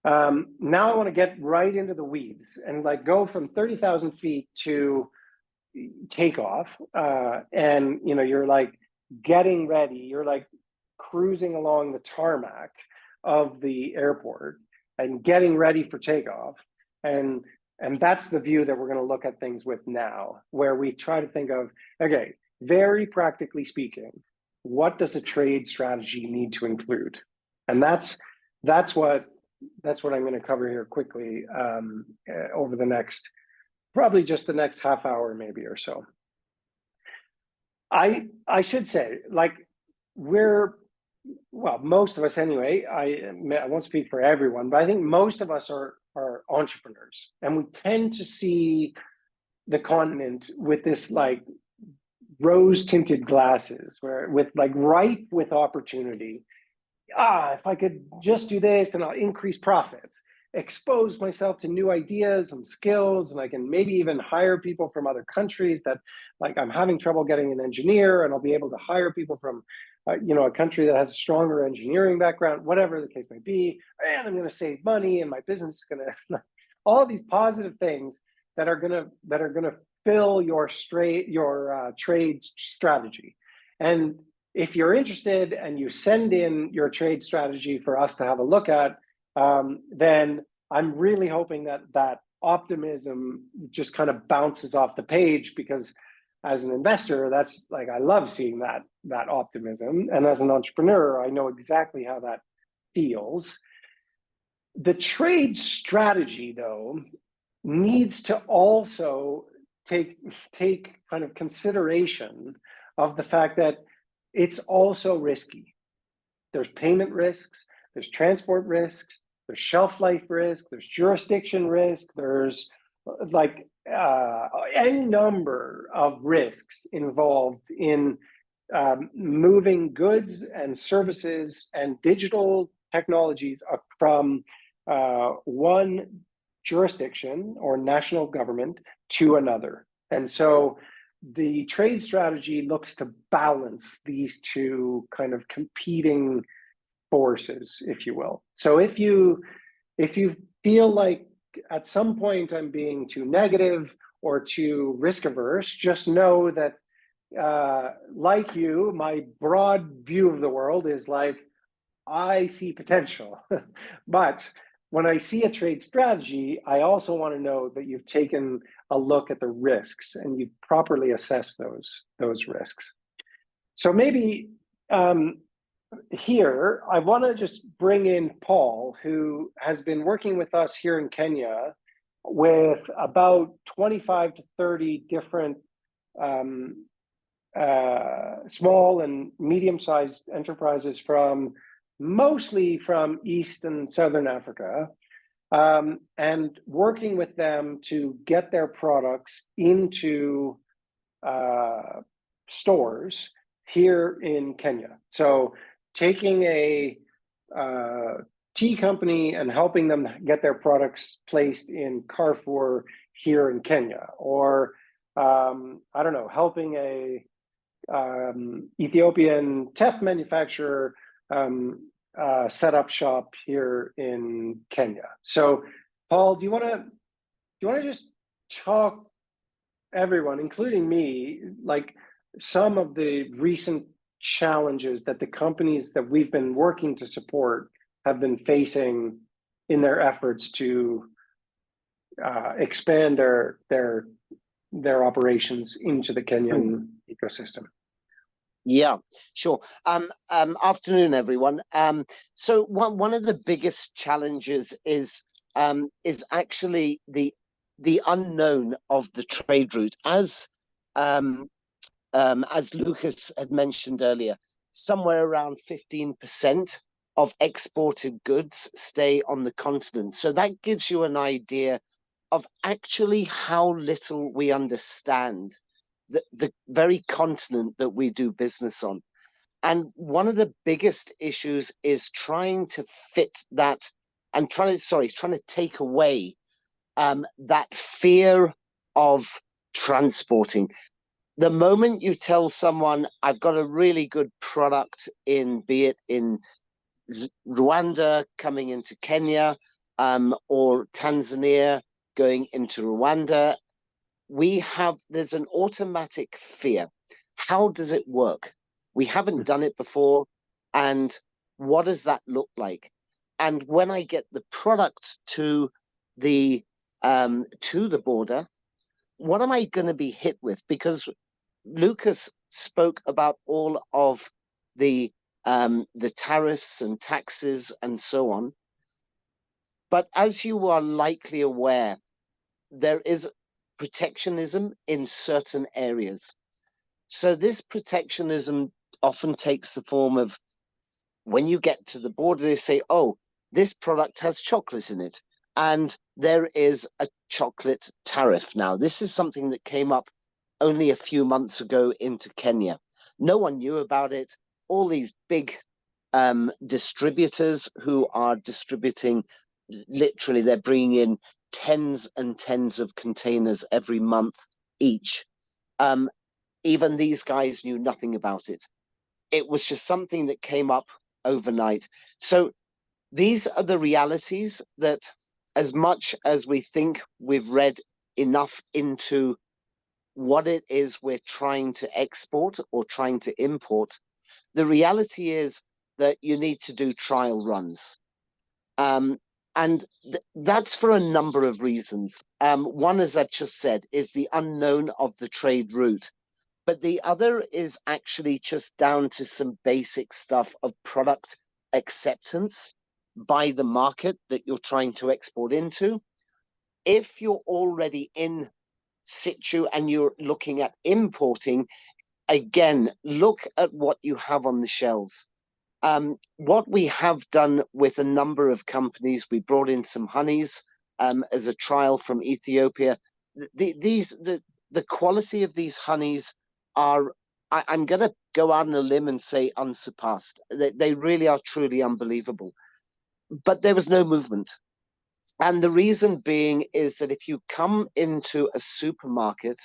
Now I want to get right into the weeds and go from 30,000 feet to takeoff, and you're getting ready, you're cruising along the tarmac of the airport and getting ready for takeoff, and that's the view that we're going to look at things with now, where we try to think of, okay, very practically speaking, what does a trade strategy need to include? And that's what I'm going to cover here quickly over the next probably just the next half hour, maybe or so. I should say, like, most of us anyway. I won't speak for everyone, but I think most of us are entrepreneurs, and we tend to see the continent with this like rose tinted glasses, where with like ripe with opportunity. If I could just do this, then I'll increase profits, expose myself to new ideas and skills, and I can maybe even hire people from other countries that, like, I'm having trouble getting an engineer, and I'll be able to hire people from, a country that has a stronger engineering background, whatever the case may be, and I'm going to save money, and my business is going to, all of these positive things that are going to fill your trade strategy. And if you're interested and you send in your trade strategy for us to have a look at, then I'm really hoping that optimism just kind of bounces off the page, because as an investor, that's like, I love seeing that optimism. And as an entrepreneur, I know exactly how that feels. The trade strategy, though, needs to also take kind of consideration of the fact that it's also risky. There's payment risks, there's transport risks, there's shelf life risk, there's jurisdiction risk, there's like any number of risks involved in moving goods and services and digital technologies from one jurisdiction or national government to another. And so the trade strategy looks to balance these two kind of competing forces, if you will. So if you feel like at some point I'm being too negative or too risk averse, just know that like you, my broad view of the world is like, I see potential. But when I see a trade strategy, I also want to know that you've taken a look at the risks and you've properly assessed those risks. So maybe here, I want to just bring in Paul, who has been working with us here in Kenya with about 25 to 30 different small and medium-sized enterprises mostly from East and Southern Africa, and working with them to get their products into stores here in Kenya. So taking a tea company and helping them get their products placed in Carrefour here in Kenya, or I don't know, helping a Ethiopian teff manufacturer set up shop here in Kenya. So, Paul, do you want to just talk everyone, including me, like some of the recent challenges that the companies that we've been working to support have been facing in their efforts to expand their operations into the Kenyan ecosystem? Yeah, sure. Afternoon, everyone. So one of the biggest challenges is actually the unknown of the trade route. As Lucas had mentioned earlier, somewhere around 15% of exported goods stay on the continent. So that gives you an idea of actually how little we understand the very continent that we do business on. And one of the biggest issues is trying to fit that and trying to take away that fear of transporting. The moment you tell someone, I've got a really good product be it in Rwanda coming into Kenya, or Tanzania going into Rwanda, there's an automatic fear. How does it work? We haven't done it before. And what does that look like? And when I get the product to the border, what am I going to be hit with? Because Lucas spoke about all of the tariffs and taxes and so on. But as you are likely aware, there is protectionism in certain areas. So this protectionism often takes the form of, when you get to the border, they say, oh, this product has chocolate in it, and there is a chocolate tariff. Now, this is something that came up only a few months ago into Kenya. No one knew about it. All these big distributors who are distributing, literally, they're bringing in tens and tens of containers every month each. Even these guys knew nothing about it. It was just something that came up overnight. So these are the realities that, as much as we think we've read enough into what it is we're trying to export or trying to import, the reality is that you need to do trial runs. And that's for a number of reasons. One, as I've just said, is the unknown of the trade route. But the other is actually just down to some basic stuff of product acceptance by the market that you're trying to export into. If you're already in situ and you're looking at importing, again, look at what you have on the shelves. What we have done with a number of companies, we brought in some honeys as a trial from Ethiopia. The quality of these honeys are, I'm going to go out on a limb and say, unsurpassed. They really are truly unbelievable. But there was no movement. And the reason being is that if you come into a supermarket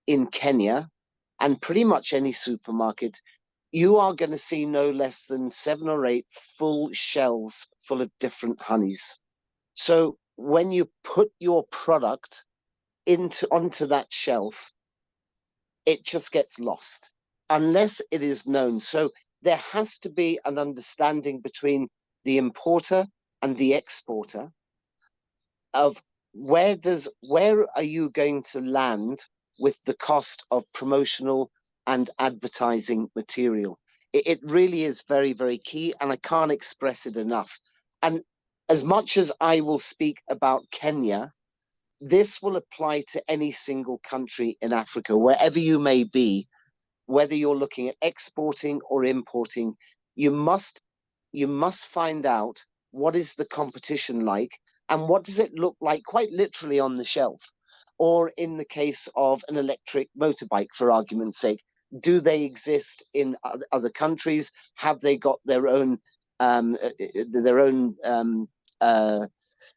in Kenya, and pretty much any supermarket, you are going to see no less than 7 or 8 full shelves full of different honeys. So when you put your product onto that shelf, it just gets lost unless it is known. So there has to be an understanding between the importer and the exporter of where are you going to land with the cost of promotional and advertising material. It really is very, very key, and I can't express it enough. And as much as I will speak about Kenya, this will apply to any single country in Africa, wherever you may be, whether you're looking at exporting or importing. You must find out what is the competition like and what does it look like quite literally on the shelf. Or in the case of an electric motorbike, for argument's sake, do they exist in other countries? Have they got their own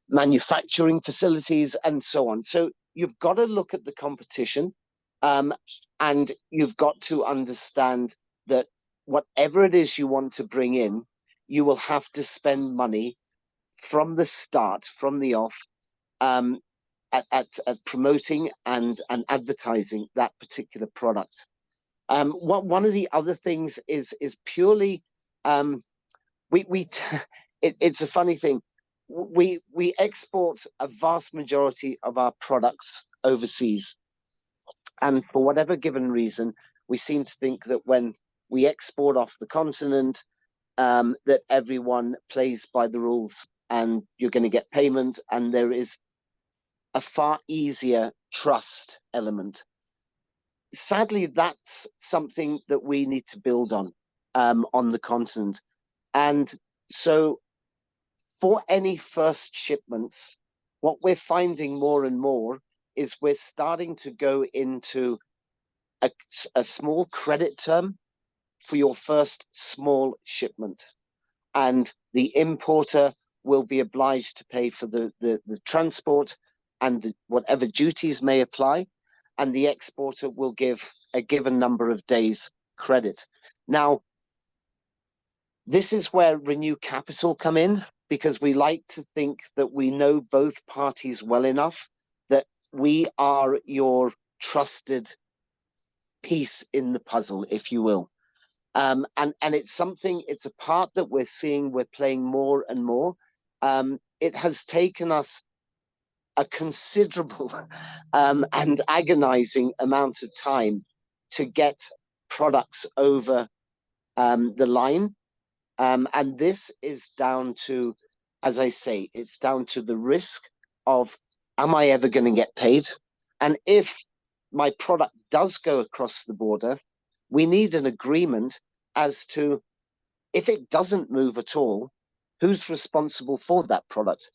manufacturing facilities and so on? So you've got to look at the competition, and you've got to understand that whatever it is you want to bring in, you will have to spend money from the start, from the off, at promoting and advertising that particular product. One of the other things is purely, it's a funny thing. We export a vast majority of our products overseas, and for whatever given reason, we seem to think that when we export off the continent, that everyone plays by the rules and you're going to get payment, and there is a far easier trust element. Sadly, that's something that we need to build on the continent. And so for any first shipments, what we're finding more and more is we're starting to go into a small credit term for your first small shipment. And the importer will be obliged to pay for the transport and whatever duties may apply, and the exporter will give a given number of days credit. Now, this is where Renew Capital come in, because we like to think that we know both parties well enough that we are your trusted piece in the puzzle, if you will. And it's a part that we're playing more and more. It has taken us a considerable and agonizing amount of time to get products over the line. And this is down to, as I say, it's down to the risk of, am I ever going to get paid? And if my product does go across the border, we need an agreement as to, if it doesn't move at all, who's responsible for that product?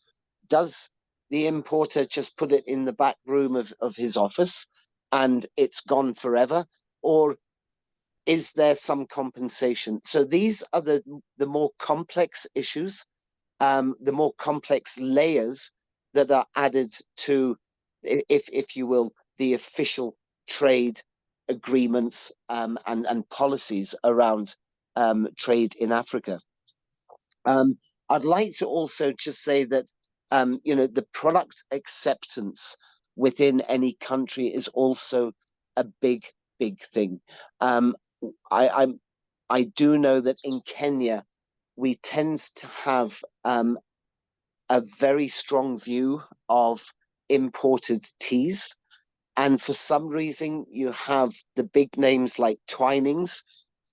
Does the importer just put it in the back room of his office and it's gone forever? Or is there some compensation? So these are the more complex issues, the more complex layers that are added to, if you will, the official trade agreements, and policies around trade in Africa. I'd like to also just say that the product acceptance within any country is also a big thing. Um, I I do know that in Kenya we tend to have a very strong view of imported teas. And for some reason, you have the big names like Twinings,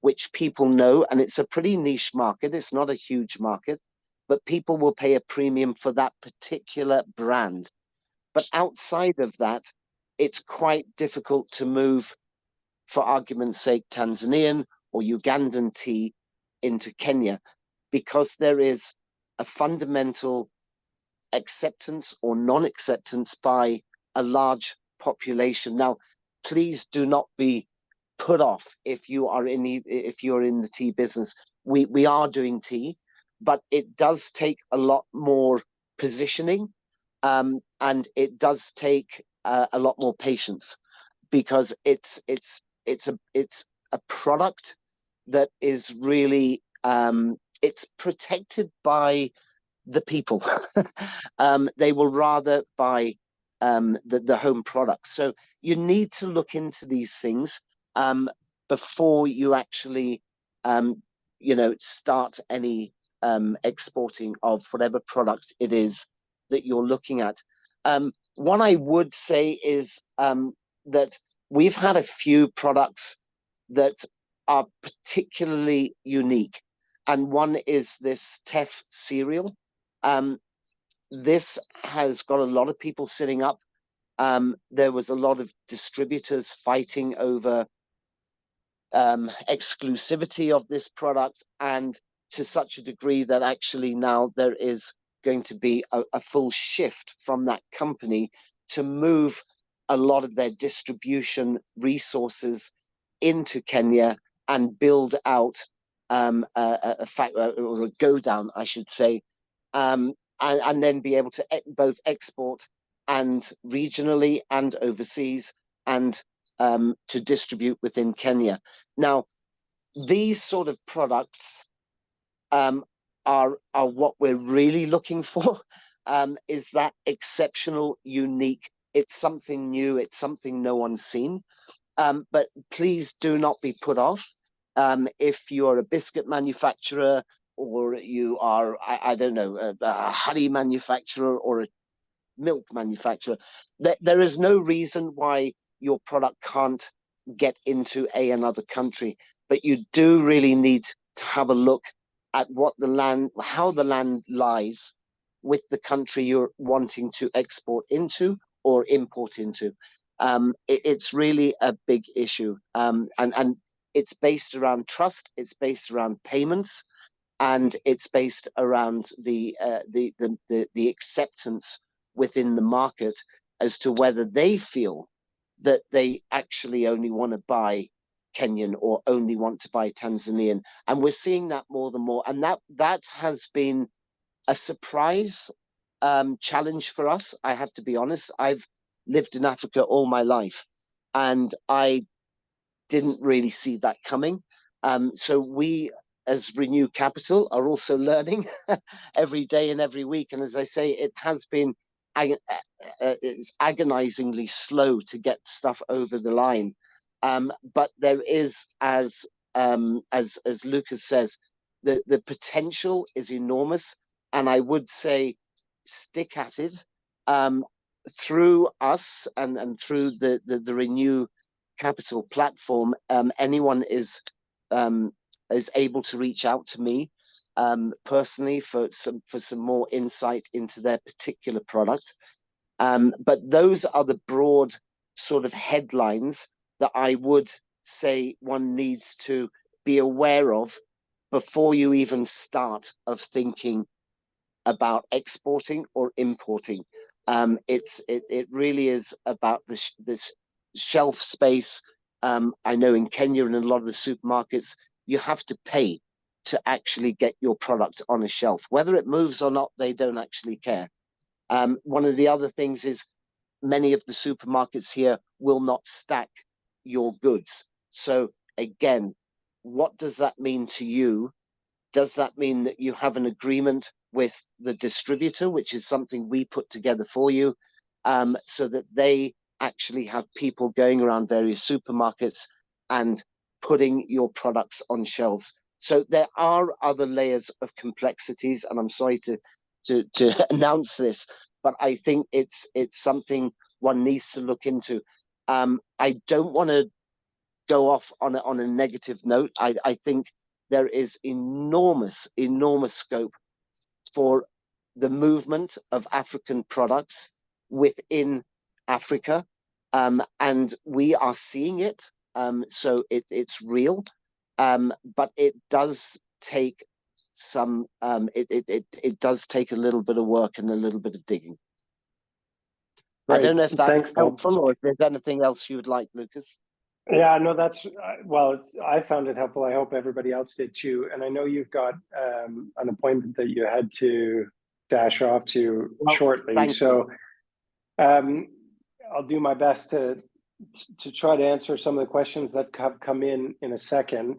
which people know, and it's a pretty niche market. It's not a huge market, but people will pay a premium for that particular brand. But outside of that, it's quite difficult to move, for argument's sake, Tanzanian or Ugandan tea into Kenya, because there is a fundamental acceptance or non-acceptance by a large population. Now, please do not be put off if you are in the tea business. We are doing tea, but it does take a lot more positioning, and it does take a lot more patience, because it's a product that is really it's protected by the people. They will rather buy the home products. So you need to look into these things before you actually, start any exporting of whatever product it is that you're looking at. What I would say is that we've had a few products that are particularly unique. And one is this teff cereal. This has got a lot of people sitting up. There was a lot of distributors fighting over exclusivity of this product, and to such a degree that actually now there is going to be a full shift from that company to move a lot of their distribution resources into Kenya and build out a factory, or a go down, I should say, and then be able to both export and regionally and overseas, and to distribute within Kenya. Now, these sort of products are what we're really looking for. Is that exceptional, unique? It's something new. It's something no one's seen. But please do not be put off. If you're a biscuit manufacturer, or you are, I don't know, a honey manufacturer or a milk manufacturer, there is no reason why your product can't get into another country. But you do really need to have a look at how the land lies with the country you're wanting to export into or import into. It's really a big issue, and it's based around trust. It's based around payments, and it's based around the acceptance within the market as to whether they feel that they actually only want to buy Kenyan or only want to buy Tanzanian. And we're seeing that more than more, and that has been a surprise challenge for us. I have to be honest. I've lived in Africa all my life, and I didn't really see that coming. So we, as Renew Capital, are also learning every day and every week. And as I say, it has been it's agonizingly slow to get stuff over the line. But there is, as Lucas says, the potential is enormous, and I would say stick at it. Through us and through the Renew Capital platform, anyone is able to reach out to me personally for some more insight into their particular product. But those are the broad sort of headlines that I would say one needs to be aware of before you even start of thinking about exporting or importing. It really is about this shelf space. I know in Kenya and in a lot of the supermarkets, you have to pay to actually get your product on a shelf. Whether it moves or not, they don't actually care. One of the other things is many of the supermarkets here will not stack your goods. So again, what does that mean to you? Does that mean that you have an agreement with the distributor, which is something we put together for you, so that they actually have people going around various supermarkets and putting your products on shelves? So there are other layers of complexities, and I'm sorry to announce this, but I think it's something one needs to look into. I don't want to go off on a negative note. I think there is enormous scope for the movement of African products within Africa, and we are seeing it. So it's real, but it does take some. It does take a little bit of work and a little bit of digging. Great. I don't know if that's Thanks, Paul. helpful, or if there's anything else you would like, Lucas. Yeah, no, that's well. I found it helpful. I hope everybody else did too. And I know you've got an appointment that you had to dash off to shortly. So I'll do my best to try to answer some of the questions that have come in a second.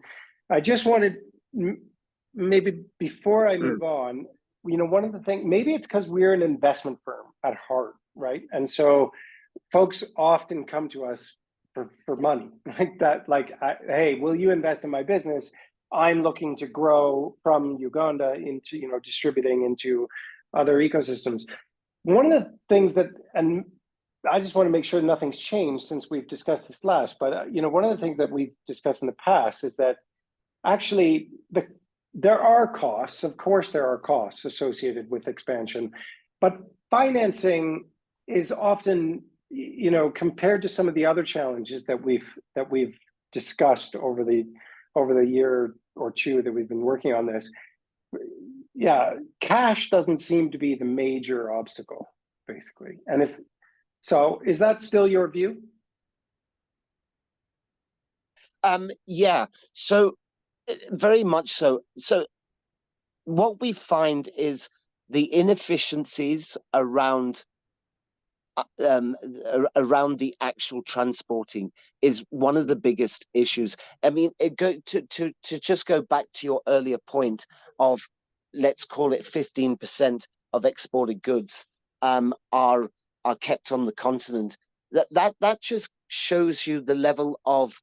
I just wanted maybe before I move on, one of the things, maybe it's because we're an investment firm at heart, right? And so folks often come to us for money like that, like, hey, will you invest in my business? I'm looking to grow from Uganda into, distributing into other ecosystems. One of the things that, and I just want to make sure nothing's changed since we've discussed this last, but one of the things that we've discussed in the past is that actually there are costs. Of course, there are costs associated with expansion, but financing is often, compared to some of the other challenges that we've discussed over the year or two that we've been working on this. Yeah, cash doesn't seem to be the major obstacle, basically. And if so, is that still your view? Yeah. So very much so. So what we find is the inefficiencies around the actual transporting is one of the biggest issues. I mean, to just go back to your earlier point of, let's call it 15% of exported goods are kept on the continent. That just shows you the level of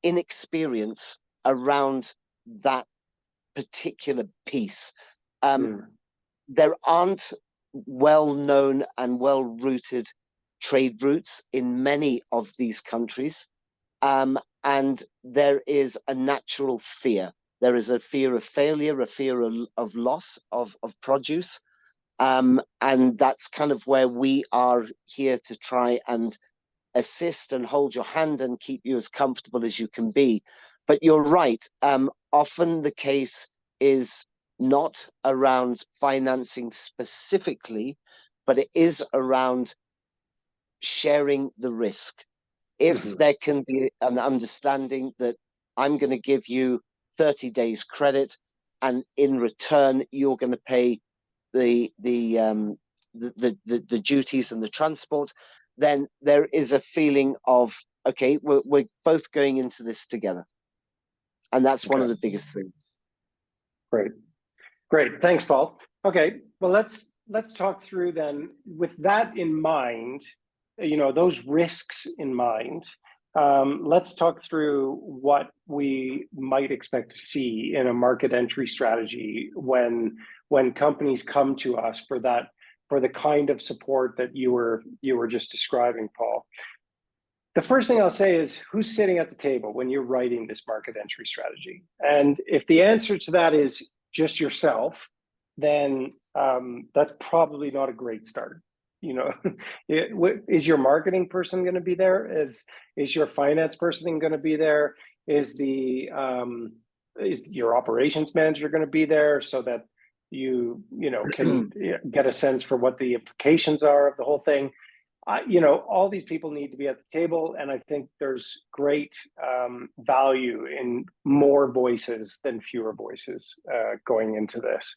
inexperience around that particular piece. There aren't well-known and well-rooted trade routes in many of these countries, and there is a natural fear. There is a fear of failure, a fear of loss of produce, and that's kind of where we are here to try and assist and hold your hand and keep you as comfortable as you can be. But you're right, often the case is not around financing specifically, but it is around sharing the risk. If there can be an understanding that I'm going to give you 30 days credit, and in return you're going to pay the duties and the transport, then there is a feeling of, okay, we're both going into this together, and that's one of the biggest things. Great, thanks, Paul. Okay, well, let's talk through then, with that in mind, those risks in mind. Let's talk through what we might expect to see in a market entry strategy when companies come to us for the kind of support that you were just describing, Paul. The first thing I'll say is, who's sitting at the table when you're writing this market entry strategy? And if the answer to that is just yourself, then that's probably not a great start. is your marketing person going to be there? Is your finance person going to be there? Is your operations manager going to be there so that you can get a sense for what the implications are of the whole thing? All these people need to be at the table, and I think there's great value in more voices than fewer voices going into this.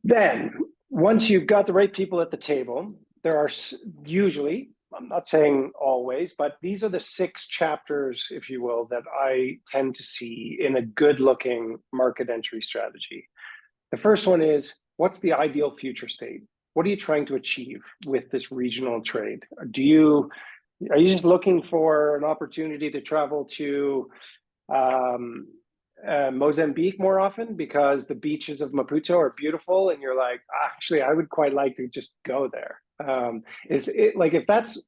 Then, once you've got the right people at the table, there are usually, I'm not saying always, but these are the 6 chapters, if you will, that I tend to see in a good-looking market entry strategy. The first one is, what's the ideal future state? What are you trying to achieve with this regional trade? Are you just looking for an opportunity to travel to Mozambique more often because the beaches of Maputo are beautiful, and you're like, actually, I would quite like to just go there? If that's,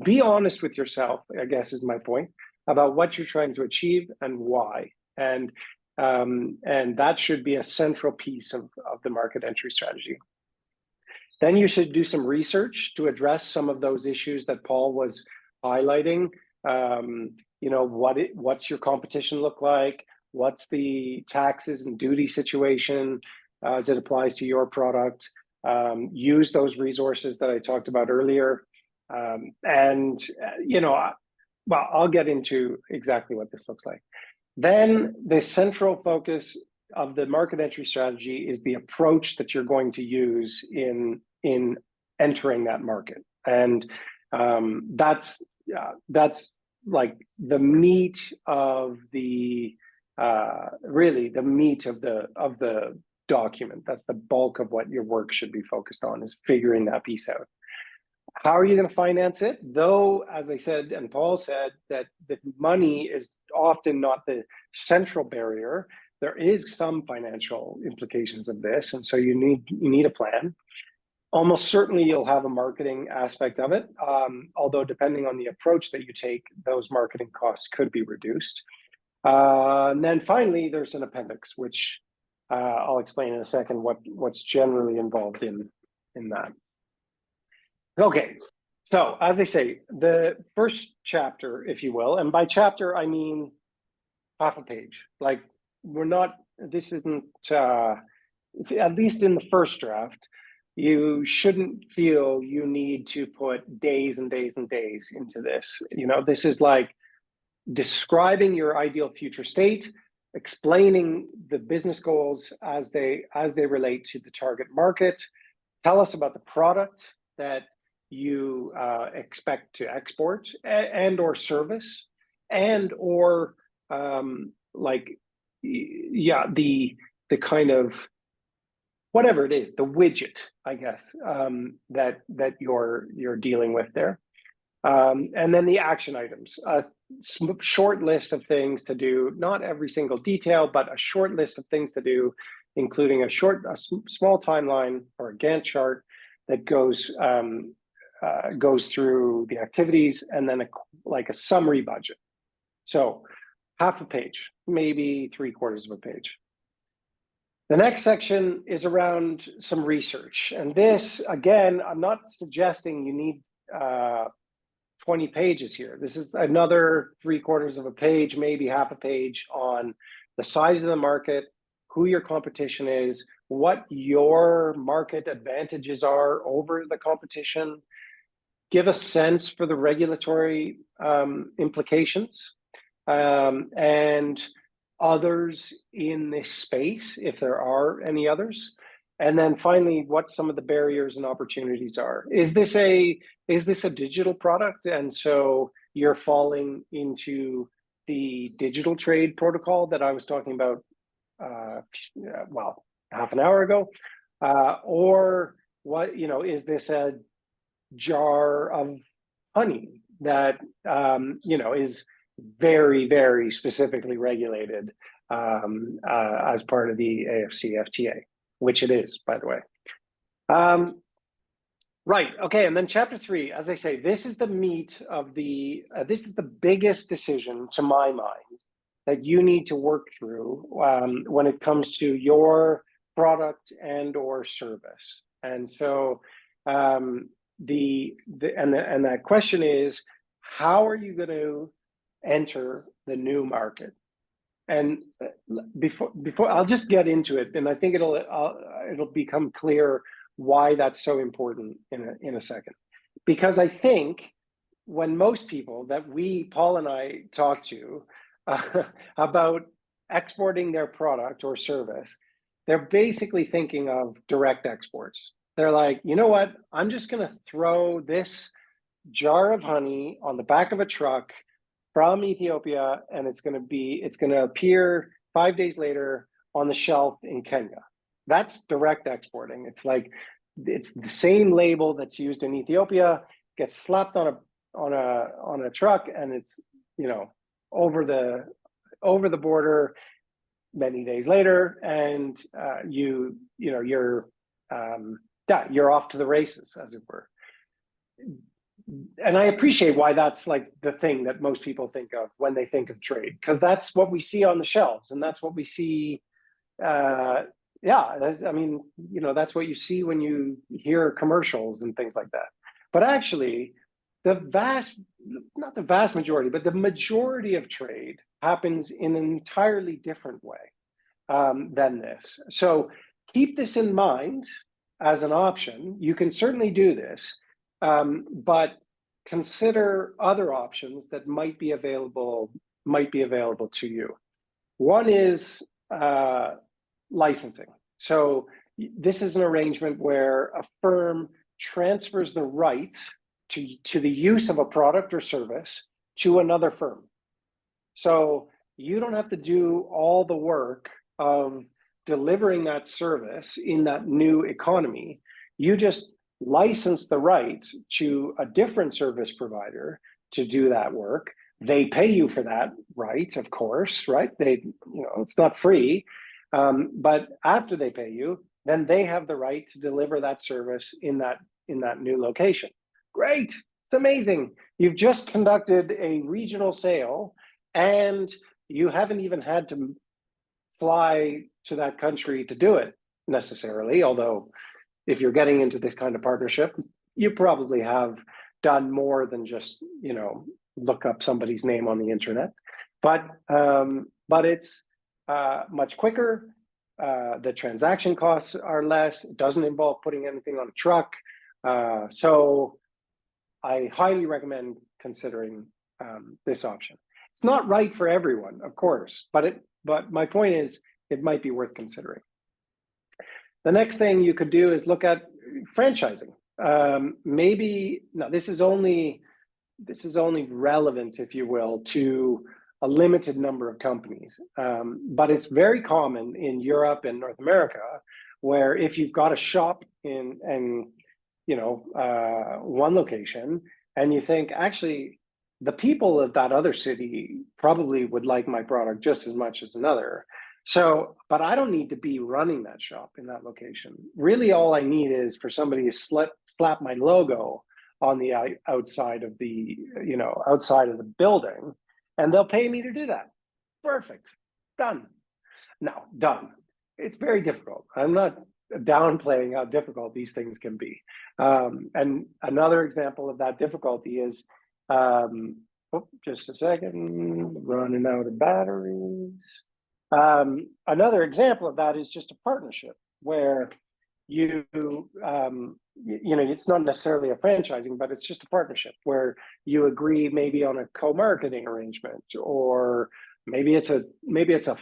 be honest with yourself, I guess is my point, about what you're trying to achieve and why. And that should be a central piece of the market entry strategy. Then you should do some research to address some of those issues that Paul was highlighting. What's your competition look like? What's the taxes and duty situation as it applies to your product? Use those resources that I talked about earlier. I'll get into exactly what this looks like. Then the central focus of the market entry strategy is the approach that you're going to use in entering that market, and that's like the meat of the meat of the document. That's the bulk of what your work should be focused on, is figuring that piece out. How are you going to finance it? Though, as I said, and Paul said, that money is often not the central barrier. There is some financial implications of this, and so you need a plan. Almost certainly you'll have a marketing aspect of it, although depending on the approach that you take, those marketing costs could be reduced. And then finally, there's an appendix, which I'll explain in a second what's generally involved in that. Okay, so as I say, the first chapter, if you will, and by chapter I mean half a page. Like, this isn't, at least in the first draft, you shouldn't feel you need to put days and days and days into this. This is like describing your ideal future state, explaining the business goals as they relate to the target market. Tell us about the product that you expect to export and or service, and or the kind of whatever it is, the widget, I guess, that you're dealing with there. And then the action items, a short list of things to do, not every single detail, but a short list of things to do, including a small timeline or a Gantt chart that goes through the activities, and then a summary budget. So half a page, maybe 3/4 of a page. The next section is around some research. And this, again, I'm not suggesting you need 20 pages here. This is another 3/4 of a page, maybe half a page, on the size of the market, who your competition is, what your market advantages are over the competition. Give a sense for the regulatory implications and others in this space, if there are any others. And then finally, what some of the barriers and opportunities are. Is this a digital product? And so you're falling into the digital trade protocol that I was talking about, half an hour ago, or what, is this a jar of honey that, is very, very specifically regulated as part of the AFC-FTA, which it is, by the way. Right, okay, and then chapter 3, as I say, this is the meat of this is the biggest decision, to my mind, that you need to work through when it comes to your product and or service. And so And that question is, how are you going to enter the new market? And before I'll just get into it, and I think it'll become clear why that's so important in a second. Because I think when most people that Paul and I talk to about exporting their product or service, they're basically thinking of direct exports. They're like, you know what? I'm just going to throw this jar of honey on the back of a truck from Ethiopia, and it's going to appear 5 days later on the shelf in Kenya. That's direct exporting. It's like, it's the same label that's used in Ethiopia, gets slapped on a truck, and it's, you know, over the border many days later, and you're off to the races, as it were. And I appreciate why that's like the thing that most people think of when they think of trade, because that's what we see on the shelves, and that's what we see. I mean, you know, that's what you see when you hear commercials and things like that. But actually, not the vast majority, but the majority of trade happens in an entirely different way than this. So keep this in mind as an option. You can certainly do this. But consider other options that might be available to you. One is licensing. So this is an arrangement where a firm transfers the right to the use of a product or service to another firm. So you don't have to do all the work of delivering that service in that new economy. You just license the right to a different service provider to do that work. They pay you for that right, of course, right? It's not free, but after they pay you, then they have the right to deliver that service in that new location. Great, it's amazing. You've just conducted a regional sale, and you haven't even had to fly to that country to do it necessarily, although if you're getting into this kind of partnership, you probably have done more than just, look up somebody's name on the internet. But it's much quicker. The transaction costs are less. It doesn't involve putting anything on a truck. So I highly recommend considering this option. It's not right for everyone, of course, but my point is, it might be worth considering. The next thing you could do is look at franchising. This is only relevant, if you will, to a limited number of companies. But it's very common in Europe and North America, where if you've got a shop in one location, and you think, actually, the people of that other city probably would like my product just as much as another. So, but I don't need to be running that shop in that location. Really, all I need is for somebody to slap my logo on the outside of the building, and they'll pay me to do that. Perfect. Done. No, done. It's very difficult. I'm not downplaying how difficult these things can be. And another example of that difficulty is, just a second, running out of batteries. Another example of that is just a partnership where it's not necessarily a franchising, but it's just a partnership where you agree maybe on a co-marketing arrangement, or maybe it's a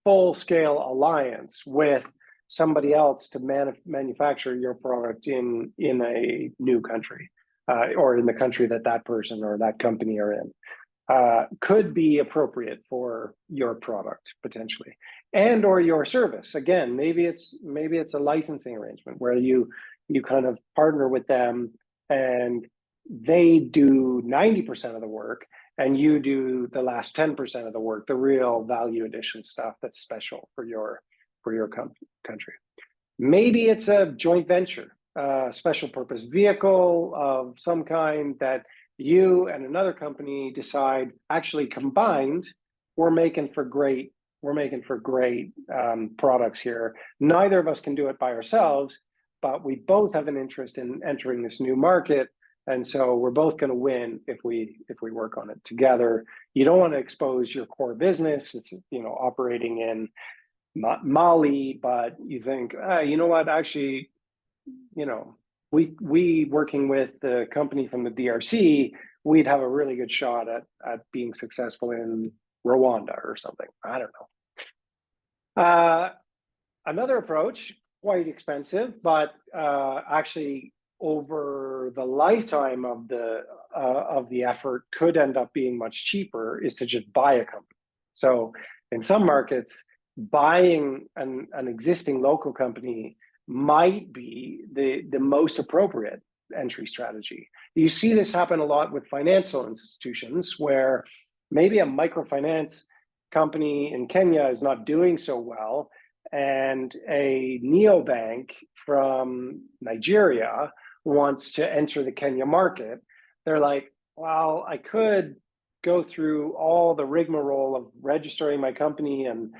full-scale alliance with somebody else to manufacture your product in a new country, or in the country that person or that company are in. Could be appropriate for your product potentially, and or your service. Again, maybe it's a licensing arrangement where you kind of partner with them, and they do 90% of the work, and you do the last 10% of the work, the real value addition stuff that's special for your country. Maybe it's a joint venture, special purpose vehicle of some kind that you and another company decide, actually combined, we're making for great products here. Neither of us can do it by ourselves, but we both have an interest in entering this new market. And so we're both going to win if we work on it together. You don't want to expose your core business. It's, operating in Mali, but you think, you know what, actually, we working with the company from the DRC, we'd have a really good shot at being successful in Rwanda or something. I don't know. Another approach, quite expensive, but actually over the lifetime of the effort could end up being much cheaper, is to just buy a company. So in some markets, buying an existing local company might be the most appropriate entry strategy. You see this happen a lot with financial institutions, where maybe a microfinance company in Kenya is not doing so well, and a neobank from Nigeria wants to enter the Kenya market. They're like, well, I could go through all the rigmarole of registering my company and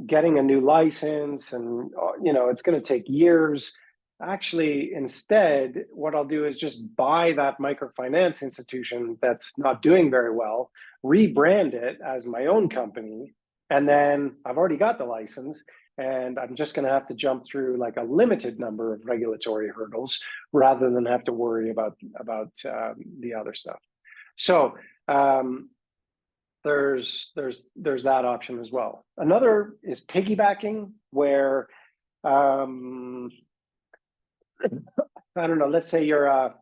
getting a new license, and it's going to take years. Actually, instead, what I'll do is just buy that microfinance institution that's not doing very well, rebrand it as my own company, and then I've already got the license, and I'm just going to have to jump through like a limited number of regulatory hurdles rather than have to worry about the other stuff. So there's that option as well. Another is piggybacking, where I don't know. Let's say you're a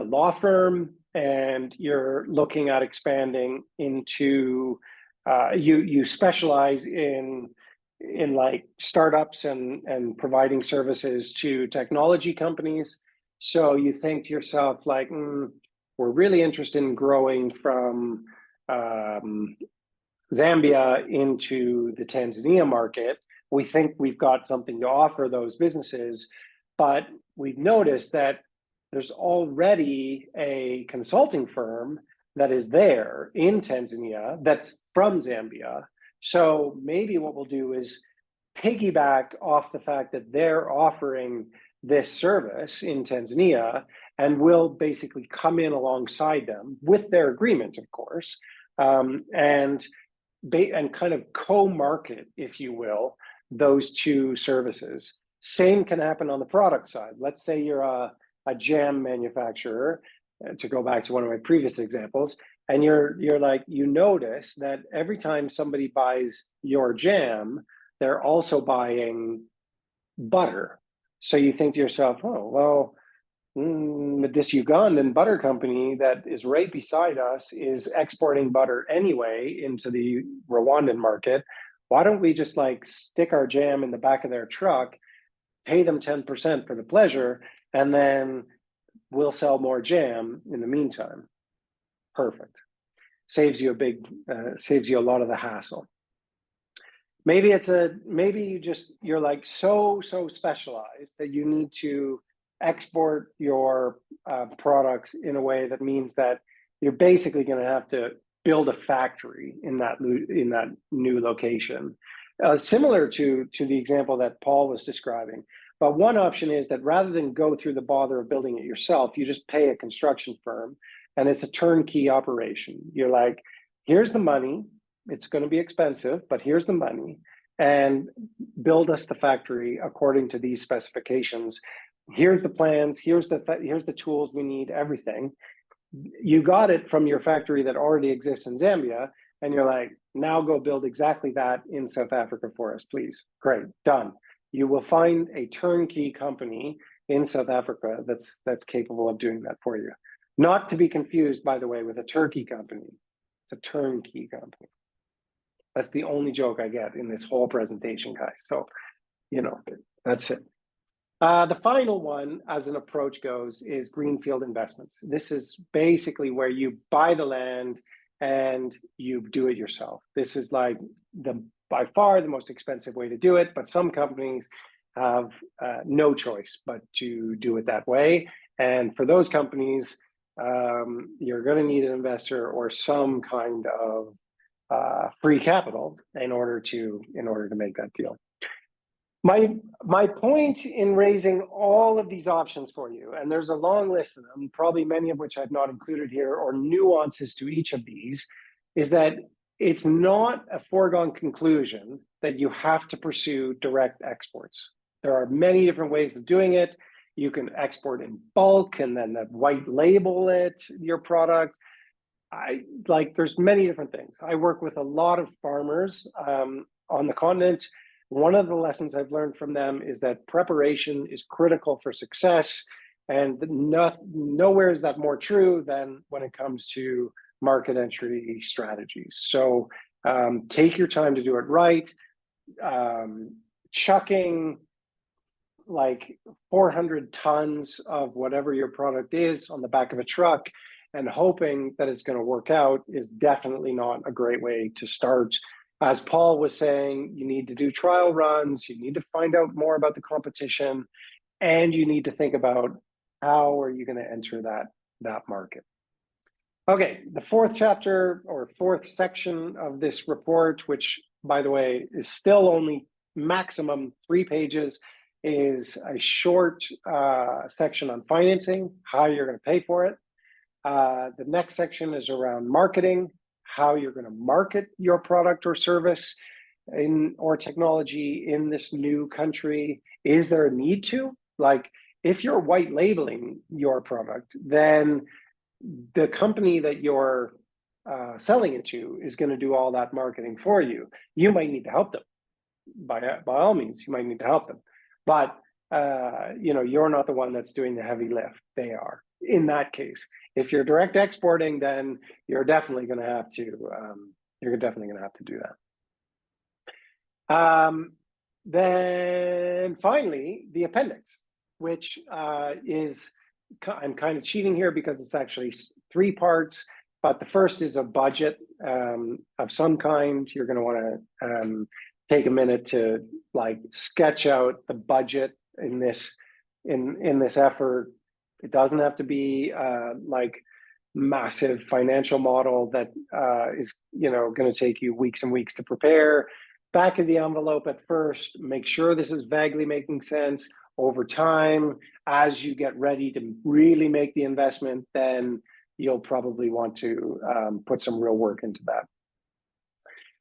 law firm and you're looking at expanding into. You specialize in like startups and providing services to technology companies. So you think to yourself like, we're really interested in growing from Zambia into the Tanzania market. We think we've got something to offer those businesses, but we've noticed that there's already a consulting firm that is there in Tanzania that's from Zambia. So maybe what we'll do is piggyback off the fact that they're offering this service in Tanzania, and we'll basically come in alongside them with their agreement, of course, and kind of co-market, if you will, those two services. Same can happen on the product side. Let's say you're a jam manufacturer, to go back to one of my previous examples, and you're like, you notice that every time somebody buys your jam, they're also buying butter. So you think to yourself, oh, well, this Ugandan butter company that is right beside us is exporting butter anyway into the Rwandan market. Why don't we just like stick our jam in the back of their truck, pay them 10% for the pleasure, and then we'll sell more jam in the meantime. Perfect. Saves you a lot of the hassle. Maybe you're like so specialized that you need to export your products in a way that means that you're basically going to have to build a factory in that new location, similar to the example that Paul was describing. But one option is that rather than go through the bother of building it yourself, you just pay a construction firm, and it's a turnkey operation. You're like, here's the money. It's going to be expensive, but here's the money, and build us the factory according to these specifications. Here's the plans. Here's the tools we need. Everything. You got it from your factory that already exists in Zambia, and you're like, now go build exactly that in South Africa for us, please. Great, done. You will find a turnkey company in South Africa that's capable of doing that for you. Not to be confused, by the way, with a turkey company. It's a turnkey company. That's the only joke I get in this whole presentation, guys. So, that's it. The final one, as an approach goes, is greenfield investments. This is basically where you buy the land and you do it yourself. This is like by far the most expensive way to do it, but some companies have no choice but to do it that way. And for those companies, you're going to need an investor or some kind of free capital in order to make that deal. My point in raising all of these options for you, and there's a long list of them, probably many of which I've not included here, or nuances to each of these, is that it's not a foregone conclusion that you have to pursue direct exports. There are many different ways of doing it. You can export in bulk and then white label it, your product. There's many different things. I work with a lot of farmers on the continent. One of the lessons I've learned from them is that preparation is critical for success, and nowhere is that more true than when it comes to market entry strategies. So take your time to do it right. Chucking like 400 tons of whatever your product is on the back of a truck and hoping that it's going to work out is definitely not a great way to start. As Paul was saying, you need to do trial runs, you need to find out more about the competition, and you need to think about how are you going to enter that market. Okay, the fourth chapter or fourth section of this report, which by the way is still only maximum 3 pages, is a short section on financing, how you're going to pay for it. The next section is around marketing, how you're going to market your product or service or technology in this new country. Is there a need to? Like, if you're white labeling your product, then the company that you're selling it to is going to do all that marketing for you. You might need to help them. By all means, you might need to help them. But you're not the one that's doing the heavy lift. They are. In that case, if you're direct exporting, then you're definitely going to have to do that. Then finally, the appendix, which is, I'm kind of cheating here because it's actually 3 parts. But the first is a budget of some kind. You're going to want to take a minute to sketch out the budget in this effort. It doesn't have to be massive financial model that is going to take you weeks and weeks to prepare. Back of the envelope at first, make sure this is vaguely making sense. Over time, as you get ready to really make the investment, then you'll probably want to put some real work into that.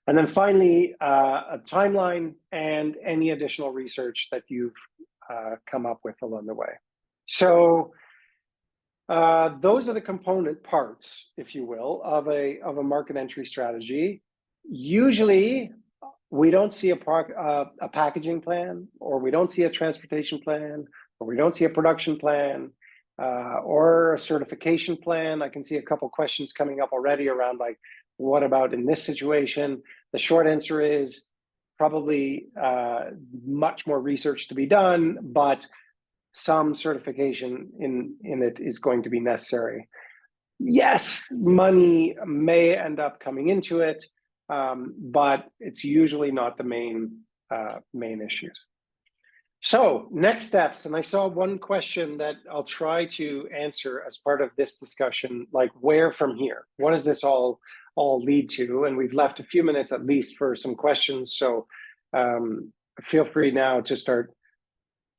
And then finally, a timeline and any additional research that you've come up with along the way. So those are the component parts, if you will, of a market entry strategy. Usually, we don't see a packaging plan, or we don't see a transportation plan, or we don't see a production plan, or a certification plan. I can see a couple questions coming up already around what about in this situation? The short answer is probably much more research to be done, but some certification in it is going to be necessary. Yes, money may end up coming into it, but it's usually not the main issues. So next steps, and I saw one question that I'll try to answer as part of this discussion, like where from here? What does this all lead to? And we've left a few minutes at least for some questions, so feel free now to start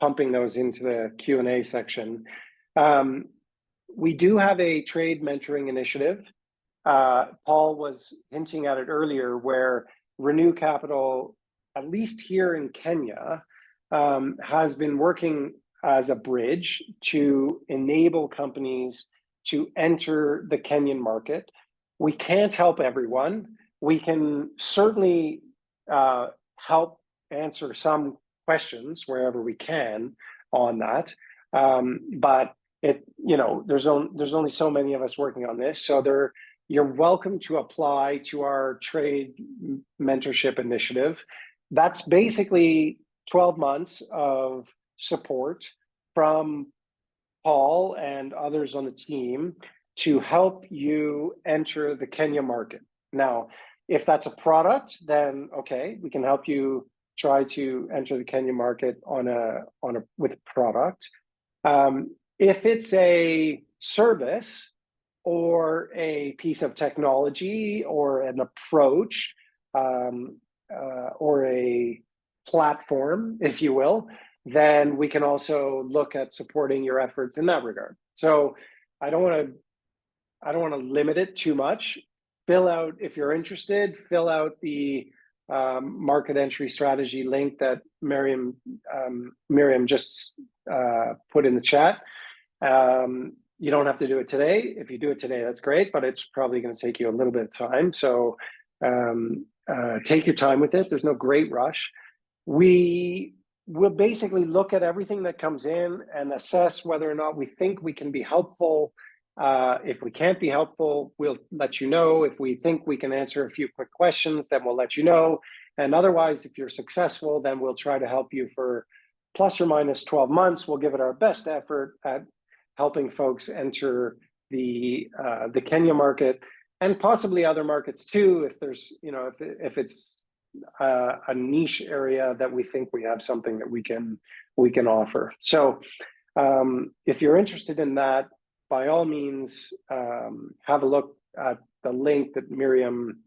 pumping those into the Q&A section. We do have a trade mentoring initiative. Paul was hinting at it earlier, where Renew Capital, at least here in Kenya, has been working as a bridge to enable companies to enter the Kenyan market. We can't help everyone. We can certainly help answer some questions wherever we can on that. But there's only so many of us working on this. So you're welcome to apply to our trade mentorship initiative. That's basically 12 months of support from Paul and others on the team to help you enter the Kenya market. Now, if that's a product, then okay, we can help you try to enter the Kenya market with a product. If it's a service or a piece of technology or an approach or a platform, if you will, then we can also look at supporting your efforts in that regard. So I don't want to limit it too much. Fill out, if you're interested, fill out the market entry strategy link that Miriam just put in the chat. You don't have to do it today. If you do it today, that's great, but it's probably going to take you a little bit of time. So take your time with it. There's no great rush. We will basically look at everything that comes in and assess whether or not we think we can be helpful. If we can't be helpful, we'll let you know. If we think we can answer a few quick questions, then we'll let you know. And otherwise, if you're successful, then we'll try to help you for plus or minus 12 months. We'll give it our best effort at helping folks enter the Kenya market and possibly other markets too, if there's, if it's a niche area that we think we have something that we can offer. So if you're interested in that, by all means, have a look at the link that Miriam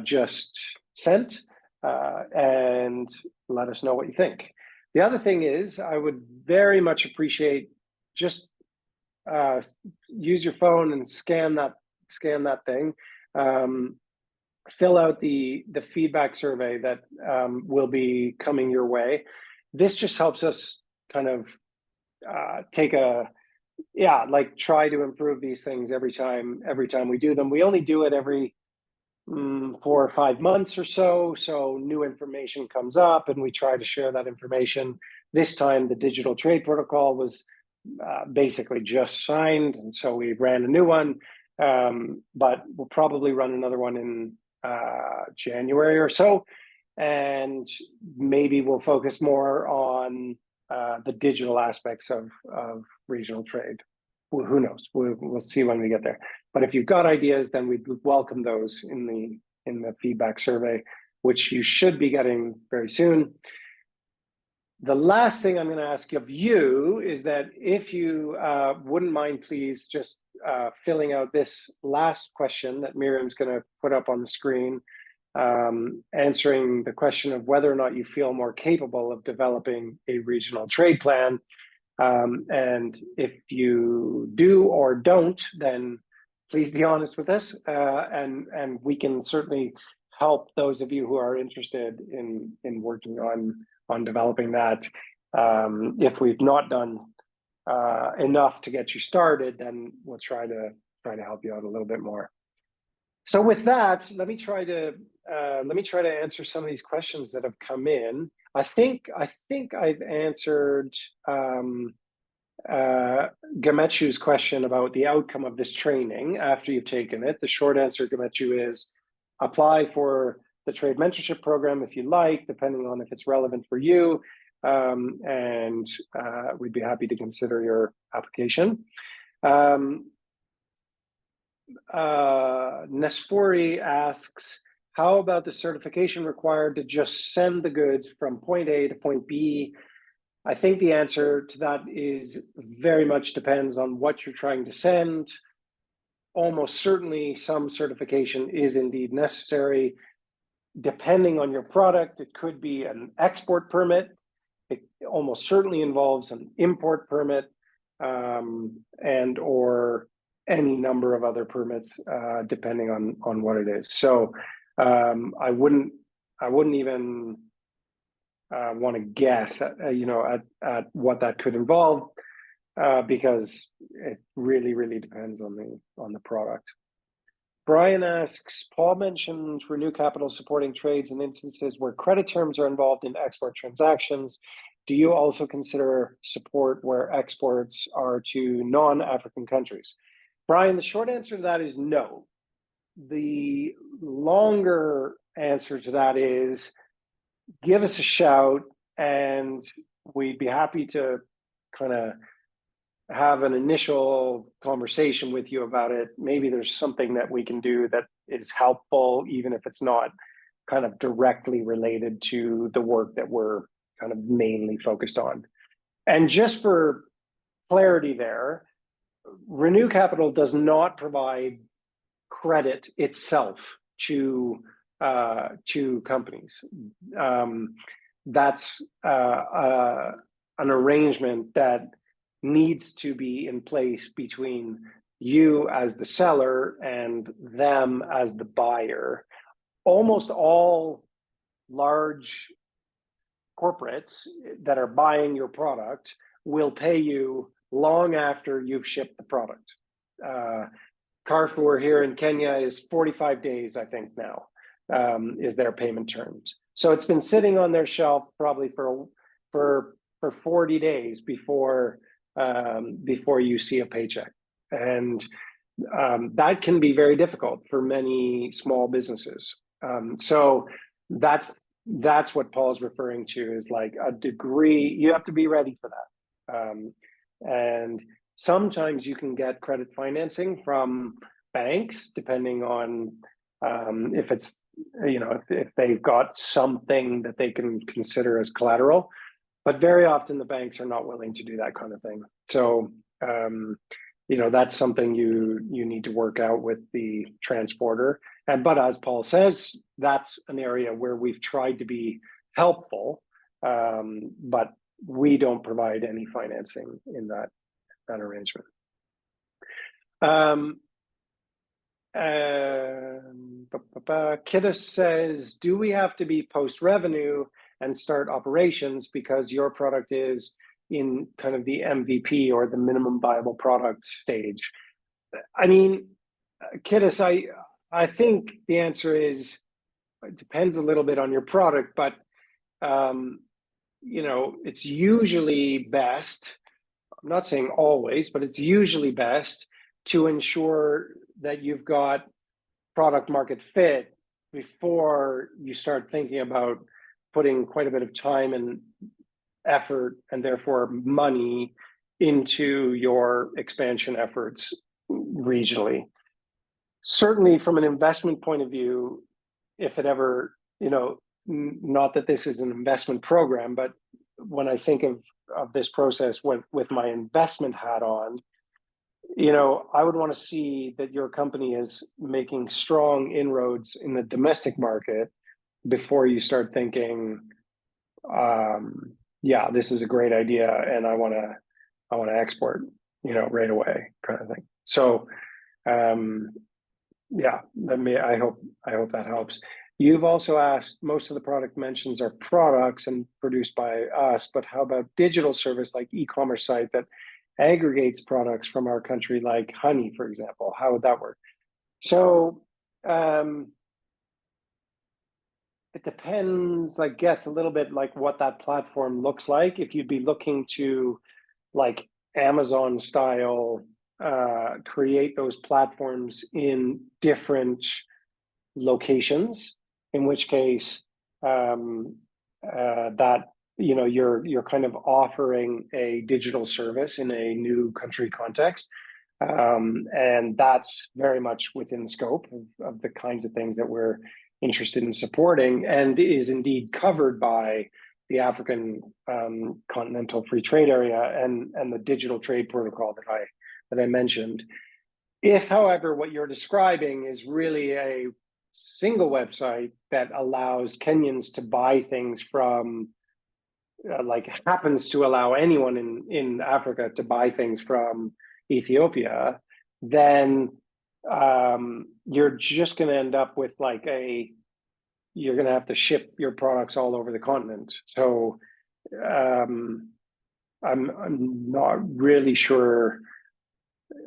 just sent and let us know what you think. The other thing is, I would very much appreciate just use your phone and scan that thing. Fill out the feedback survey that will be coming your way. This just helps us kind of try to improve these things every time we do them. We only do it every 4 or 5 months or so. So new information comes up and we try to share that information. This time the digital trade protocol was basically just signed. And so we ran a new one, but we'll probably run another one in January or so, and maybe we'll focus more on the digital aspects of regional trade. Well, who knows? We'll see when we get there. But if you've got ideas, then we'd welcome those in the feedback survey, which you should be getting very soon. The last thing I'm going to ask of you is that if you wouldn't mind, please just filling out this last question that Miriam's going to put up on the screen, answering the question of whether or not you feel more capable of developing a regional trade plan. And if you do or don't, then please be honest with us, and we can certainly help those of you who are interested in working on developing that. If we've not done enough to get you started, then we'll try to help you out a little bit more. So with that, let me try to answer some of these questions that have come in. I think I've answered Gamechu's question about the outcome of this training after you've taken it. The short answer, Gamechu, is apply for the trade mentorship program if you like, depending on if it's relevant for you, and we'd be happy to consider your application. Nesfori asks, how about the certification required to just send the goods from point A to point B? I think the answer to that is very much depends on what you're trying to send. Almost certainly some certification is indeed necessary. Depending on your product, it could be an export permit. It almost certainly involves an import permit, and or any number of other permits, depending on what it is. So I wouldn't even want to guess at what that could involve, because it really depends on the product. Brian asks, Paul mentioned Renew Capital supporting trades in instances where credit terms are involved in export transactions. Do you also consider support where exports are to non-African countries? Brian, the short answer to that is no. The longer answer to that is give us a shout and we'd be happy to kind of have an initial conversation with you about it. Maybe there's something that we can do that is helpful, even if it's not kind of directly related to the work that we're kind of mainly focused on. And just for clarity there, Renew Capital does not provide credit itself to companies. that's an arrangement that needs to be in place between you as the seller and them as the buyer. Almost all large corporates that are buying your product will pay you long after you've shipped the product. Carrefour here in Kenya is 45 days, I think now, is their payment terms. So it's been sitting on their shelf probably for 40 days before you see a paycheck. And that can be very difficult for many small businesses. So that's what Paul's referring to, is like a degree. You have to be ready for that. And sometimes you can get credit financing from banks, depending on if it's, if they've got something that they can consider as collateral. But very often the banks are not willing to do that kind of thing. So, that's something you need to work out with the transporter. But as Paul says, that's an area where we've tried to be helpful, but we don't provide any financing in that arrangement. Kidda says, do we have to be post-revenue and start operations because your product is in kind of the MVP or the minimum viable product stage? I mean, Kidda, I think the answer is, it depends a little bit on your product, but it's usually best, I'm not saying always, but it's usually best to ensure that you've got product market fit before you start thinking about putting quite a bit of time and effort, and therefore money, into your expansion efforts regionally. Certainly from an investment point of view, if it ever, not that this is an investment program, but when I think of this process with my investment hat on, I would want to see that your company is making strong inroads in the domestic market before you start thinking, yeah, this is a great idea and I want to export, right away, kind of thing. So, yeah, I hope that helps. You've also asked, most of the product mentions are products and produced by us, but how about digital service like e-commerce site that aggregates products from our country, like honey, for example? How would that work? So it depends, I guess, a little bit like what that platform looks like. If you'd be looking to, like, Amazon style, create those platforms in different locations, in which case that you're kind of offering a digital service in a new country context, and that's very much within the scope of the kinds of things that we're interested in supporting, and is indeed covered by the African Continental Free Trade Area and the digital trade protocol that I mentioned. If, however, what you're describing is really a single website that allows Kenyans to buy things from, like happens to allow anyone in Africa to buy things from Ethiopia, then you're just going to end up with you're going to have to ship your products all over the continent. So I'm not really sure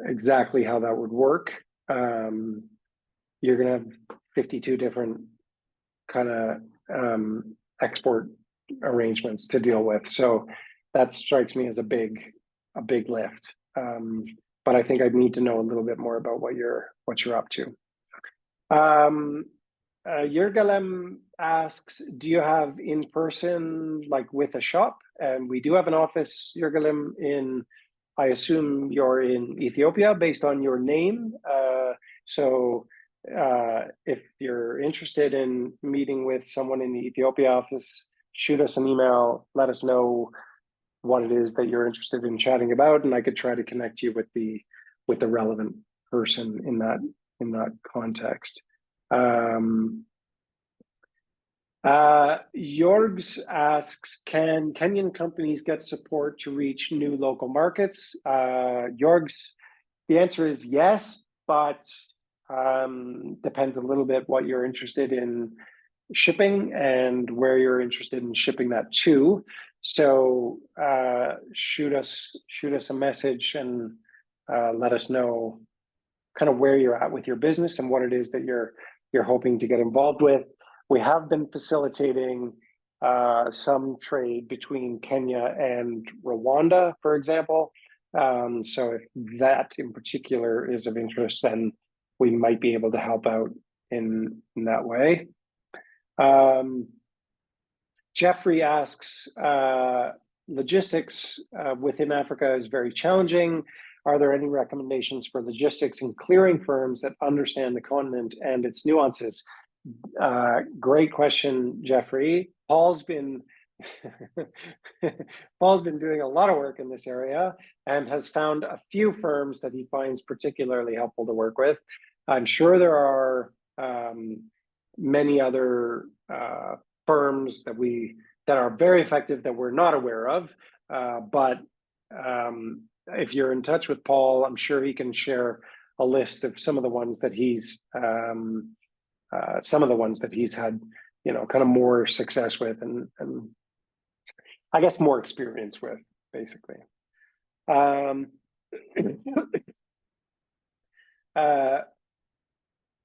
exactly how that would work. You're going to have 52 different kind of export arrangements to deal with. So that strikes me as a big lift. But I think I'd need to know a little bit more about what you're up to. Yergalem asks, do you have in person, like with a shop? And we do have an office, Yergalem, I assume you're in Ethiopia based on your name. So if you're interested in meeting with someone in the Ethiopia office, shoot us an email, let us know what it is that you're interested in chatting about, and I could try to connect you with the relevant person in that context. Jorgs asks, can Kenyan companies get support to reach new local markets? Jorgs, the answer is yes, but depends a little bit what you're interested in shipping and where you're interested in shipping that to. So shoot us a message and let us know kind of where you're at with your business and what it is that you're hoping to get involved with. We have been facilitating some trade between Kenya and Rwanda, for example. So if that in particular is of interest, then we might be able to help out in that way. Jeffrey asks, logistics within Africa is very challenging. Are there any recommendations for logistics and clearing firms that understand the continent and its nuances? Great question, Jeffrey. Paul's been doing a lot of work in this area and has found a few firms that he finds particularly helpful to work with. I'm sure there are many other firms that are very effective that we're not aware of, but if you're in touch with Paul, I'm sure he can share a list of some of the ones that he's had, kind of more success with and I guess more experience with, basically.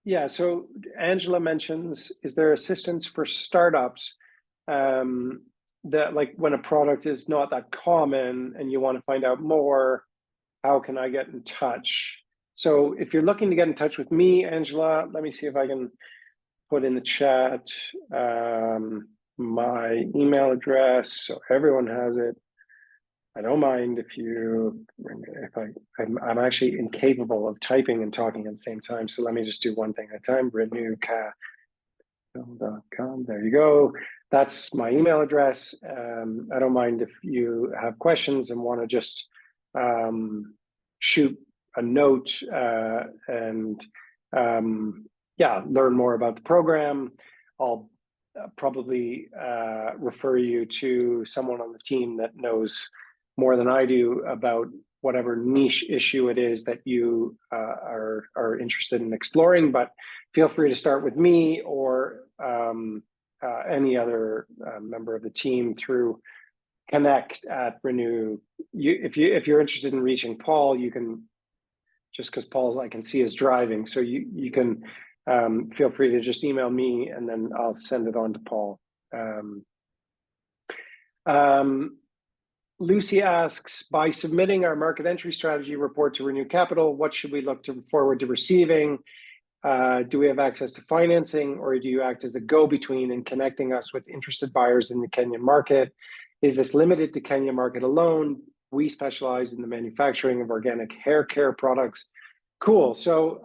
Yeah, so Angela mentions, is there assistance for startups that, like, when a product is not that common and you want to find out more, how can I get in touch? So if you're looking to get in touch with me, Angela, let me see if I can put in the chat my email address so everyone has it. I don't mind I'm actually incapable of typing and talking at the same time. So let me just do one thing at a time. renewcast.com. There you go. That's my email address. I don't mind if you have questions and want to just shoot a note and learn more about the program. I'll probably refer you to someone on the team that knows more than I do about whatever niche issue it is that you are interested in exploring. But feel free to start with me or any other member of the team through connect at Renew. If you're interested in reaching Paul, you can, just because Paul I can see is driving, so you can feel free to just email me and then I'll send it on to Paul. Lucy asks, by submitting our market entry strategy report to Renew Capital, what should we look forward to receiving? Do we have access to financing, or do you act as a go-between in connecting us with interested buyers in the Kenyan market? Is this limited to Kenya market alone? We specialize in the manufacturing of organic hair care products. Cool. So,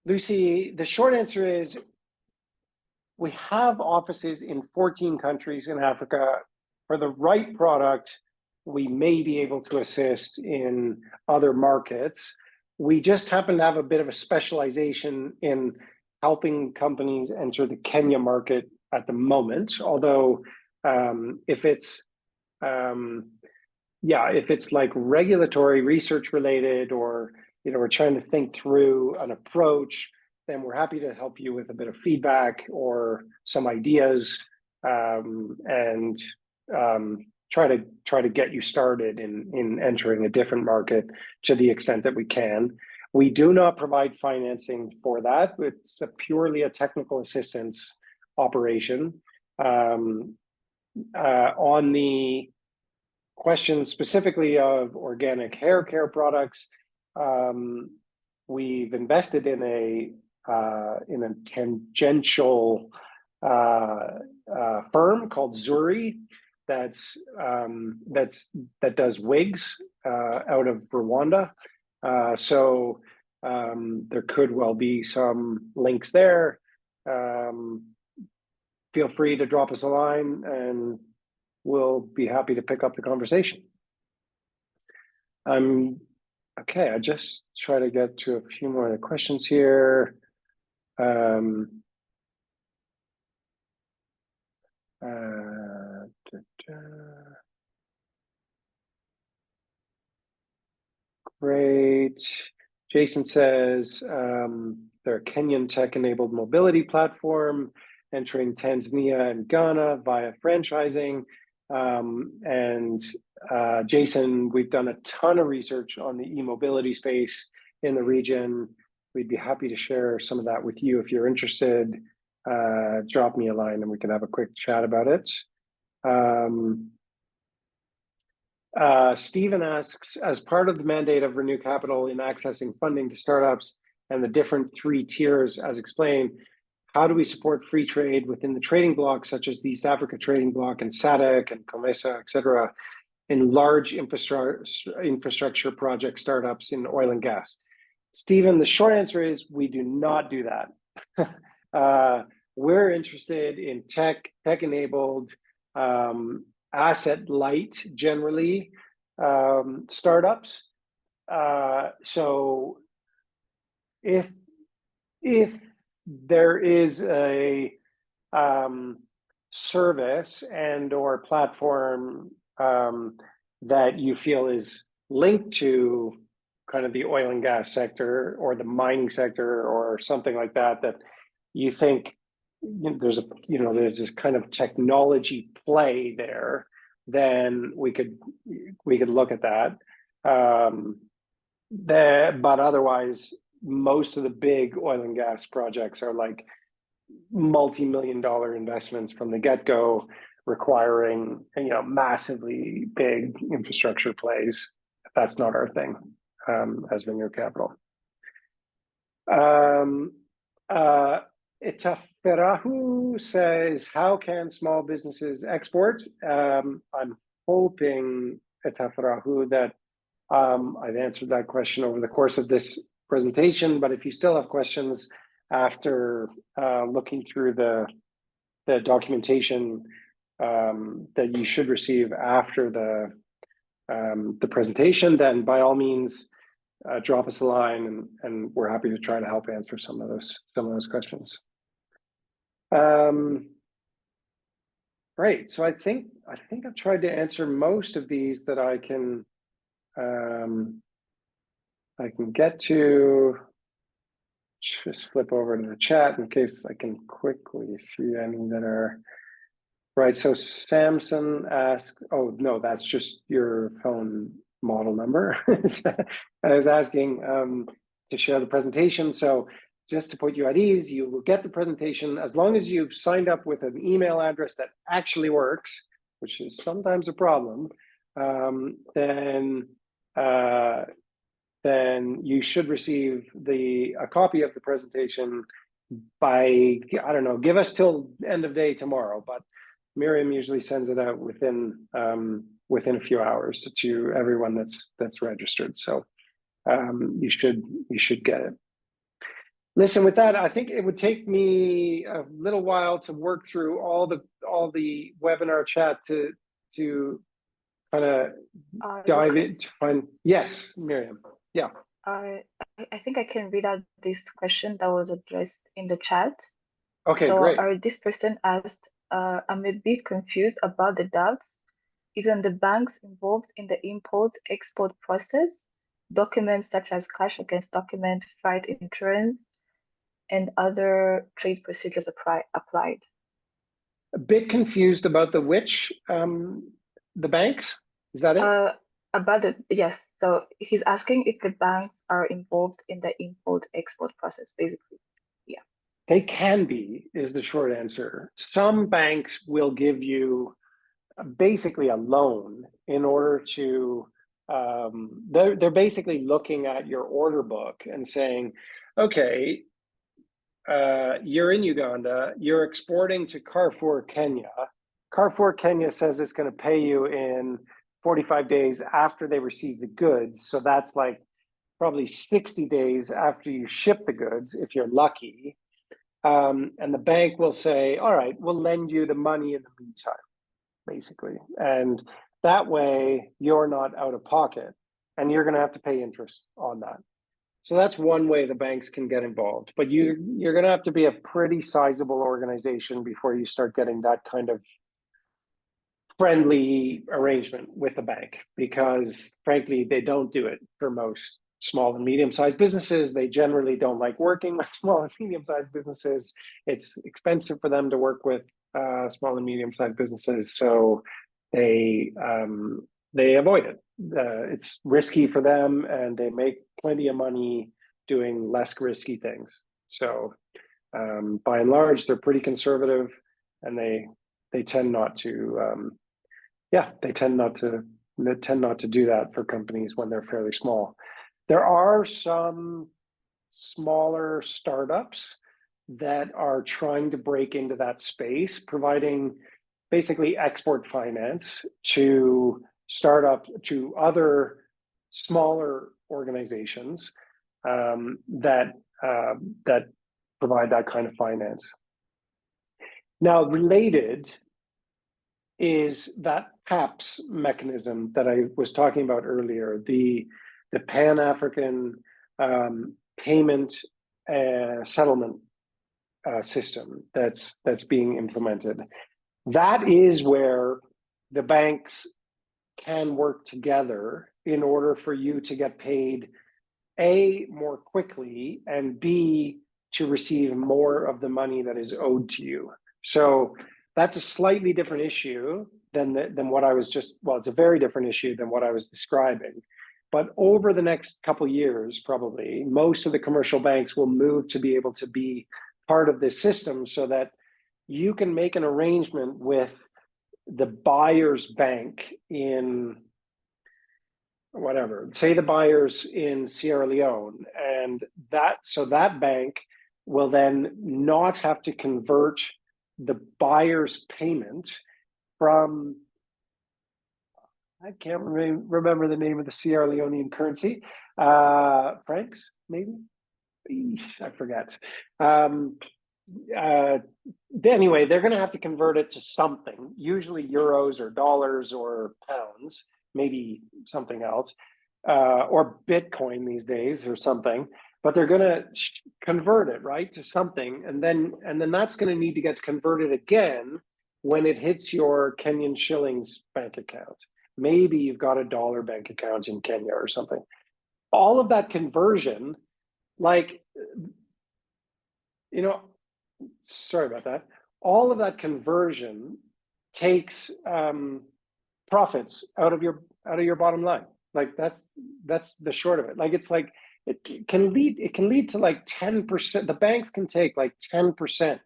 Lucy, the short answer is we have offices in 14 countries in Africa. For the right product, we may be able to assist in other markets. We just happen to have a bit of a specialization in helping companies enter the Kenya market at the moment. Although if it's like regulatory research related, or we're trying to think through an approach, then we're happy to help you with a bit of feedback or some ideas and try to get you started in entering a different market to the extent that we can. We do not provide financing for that. It's purely a technical assistance operation. On the question specifically of organic hair care products, we've invested in a tangential firm called Zuri that does wigs out of Rwanda. So there could well be some links there. Feel free to drop us a line and we'll be happy to pick up the conversation. Okay, I just try to get to a few more of the questions here. Da, da. Great. Jason says they're a Kenyan tech-enabled mobility platform entering Tanzania and Ghana via franchising. And Jason, we've done a ton of research on the e-mobility space in the region. We'd be happy to share some of that with you if you're interested. Drop me a line and we can have a quick chat about it. Stephen asks, as part of the mandate of Renew Capital in accessing funding to startups and the different 3 tiers as explained, how do we support free trade within the trading bloc, such as the East Africa Trading Bloc and SADC and COMESA, et cetera, in large infrastructure project startups in oil and gas? Stephen, the short answer is we do not do that. We're interested in tech-enabled, asset light, generally, startups. So if there is a service and or platform that you feel is linked to kind of the oil and gas sector or the mining sector or something like that, that you think there's this kind of technology play there, then we could look at that. But otherwise, most of the big oil and gas projects are like multi-million-dollar investments from the get-go, requiring massively big infrastructure plays. That's not our thing as Renew Capital. Itaferahu says, how can small businesses export? I'm hoping, Itaferahu, that I've answered that question over the course of this presentation, but if you still have questions after looking through the documentation that you should receive after the presentation, then by all means, drop us a line and we're happy to try to help answer some of those questions. Great. So I think I've tried to answer most of these that I can get to. Just flip over to the chat in case I can quickly see any that are right. So Samson asked, oh no, that's just your phone model number. I was asking to share the presentation. So just to put you at ease, you will get the presentation as long as you've signed up with an email address that actually works, which is sometimes a problem. Then you should receive a copy of the presentation by, I don't know, give us till end of day tomorrow, but Miriam usually sends it out within a few hours to everyone that's registered. So you should get it. Listen, with that, I think it would take me a little while to work through all the webinar chat to kind of dive in to find. Yes, Miriam. Yeah. I think I can read out this question that was addressed in the chat. Okay, so, great. This person asked, I'm a bit confused about the doubts. Isn't the banks involved in the import-export process? Documents such as cash against document, freight insurance, and other trade procedures applied. A bit confused about the banks? Is that it? Yes. So he's asking if the banks are involved in the import-export process, basically. Yeah. They can be, is the short answer. Some banks will give you basically a loan in order to, they're basically looking at your order book and saying, okay, you're in Uganda, you're exporting to Carrefour, Kenya. Carrefour, Kenya says it's going to pay you in 45 days after they receive the goods. So that's like probably 60 days after you ship the goods, if you're lucky. And the bank will say, all right, we'll lend you the money in the meantime, basically. And that way you're not out of pocket and you're going to have to pay interest on that. So that's one way the banks can get involved, but you're going to have to be a pretty sizable organization before you start getting that kind of friendly arrangement with the bank, because frankly, they don't do it for most small and medium-sized businesses. They generally don't like working with small and medium-sized businesses. It's expensive for them to work with small and medium-sized businesses, so they avoid it. It's risky for them, and they make plenty of money doing less risky things. So by and large, they're pretty conservative, and they tend not to they tend not to do that for companies when they're fairly small. There are some smaller startups that are trying to break into that space, providing basically export finance to other smaller organizations that provide that kind of finance. Now, related is that PAPS mechanism that I was talking about earlier, the Pan-African payment settlement system that's being implemented. That is where the banks can work together in order for you to get paid, A, more quickly, and B, to receive more of the money that is owed to you. So that's a slightly different issue than what I was just, well, it's a very different issue than what I was describing. But over the next couple of years, probably, most of the commercial banks will move to be able to be part of this system, so that you can make an arrangement with the buyer's bank in whatever, say the buyer's in Sierra Leone, and that bank will then not have to convert the buyer's payment from, I can't remember the name of the Sierra Leonean currency, francs, maybe? I forget. Anyway, they're going to have to convert it to something, usually euros or dollars or pounds, maybe something else, or Bitcoin these days or something. But they're going to convert it, right, to something, and then that's going to need to get converted again when it hits your Kenyan shillings bank account. Maybe you've got a dollar bank account in Kenya or something. All of that conversion, like, sorry about that. All of that conversion takes profits out of your bottom line. Like that's the short of it. Like it's like it can lead to like 10%. The banks can take like 10%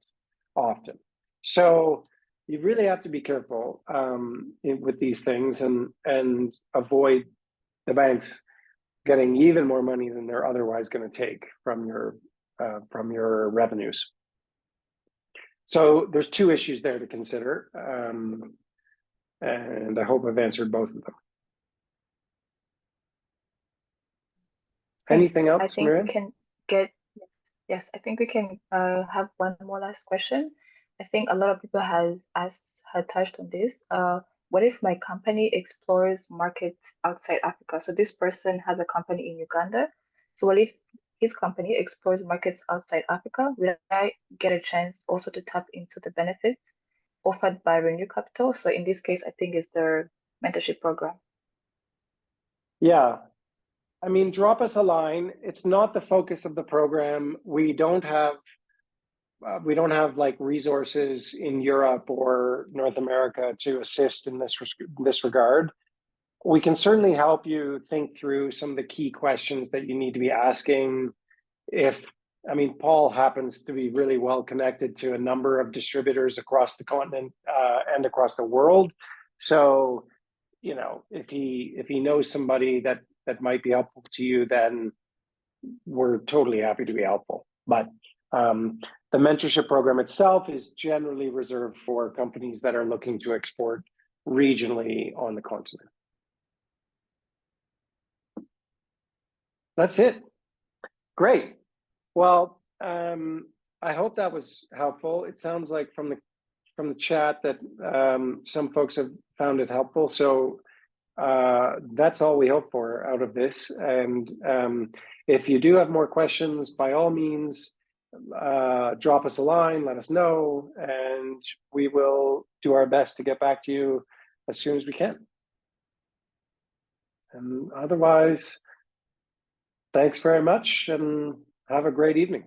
often. So you really have to be careful with these things and avoid the banks getting even more money than they're otherwise going to take from your revenues. So there's two issues there to consider, and I hope I've answered both of them. Anything else, I think Miriam? we can get, yes, I think we can have one more last question. I think a lot of people had touched on this. What if my company explores markets outside Africa? So this person has a company in Uganda. So what if his company explores markets outside Africa? Will I get a chance also to tap into the benefits offered by Renew Capital? So in this case, I think it's their mentorship program. Yeah. I mean, drop us a line. It's not the focus of the program. We don't have like resources in Europe or North America to assist in this regard. We can certainly help you think through some of the key questions that you need to be asking. Paul happens to be really well connected to a number of distributors across the continent and across the world. So, if he knows somebody that might be helpful to you, then we're totally happy to be helpful. But the mentorship program itself is generally reserved for companies that are looking to export regionally on the continent. That's it. Great. Well, I hope that was helpful. It sounds like from the chat that some folks have found it helpful. So that's all we hope for out of this. And if you do have more questions, by all means, drop us a line, let us know, and we will do our best to get back to you as soon as we can. And otherwise, thanks very much and have a great evening.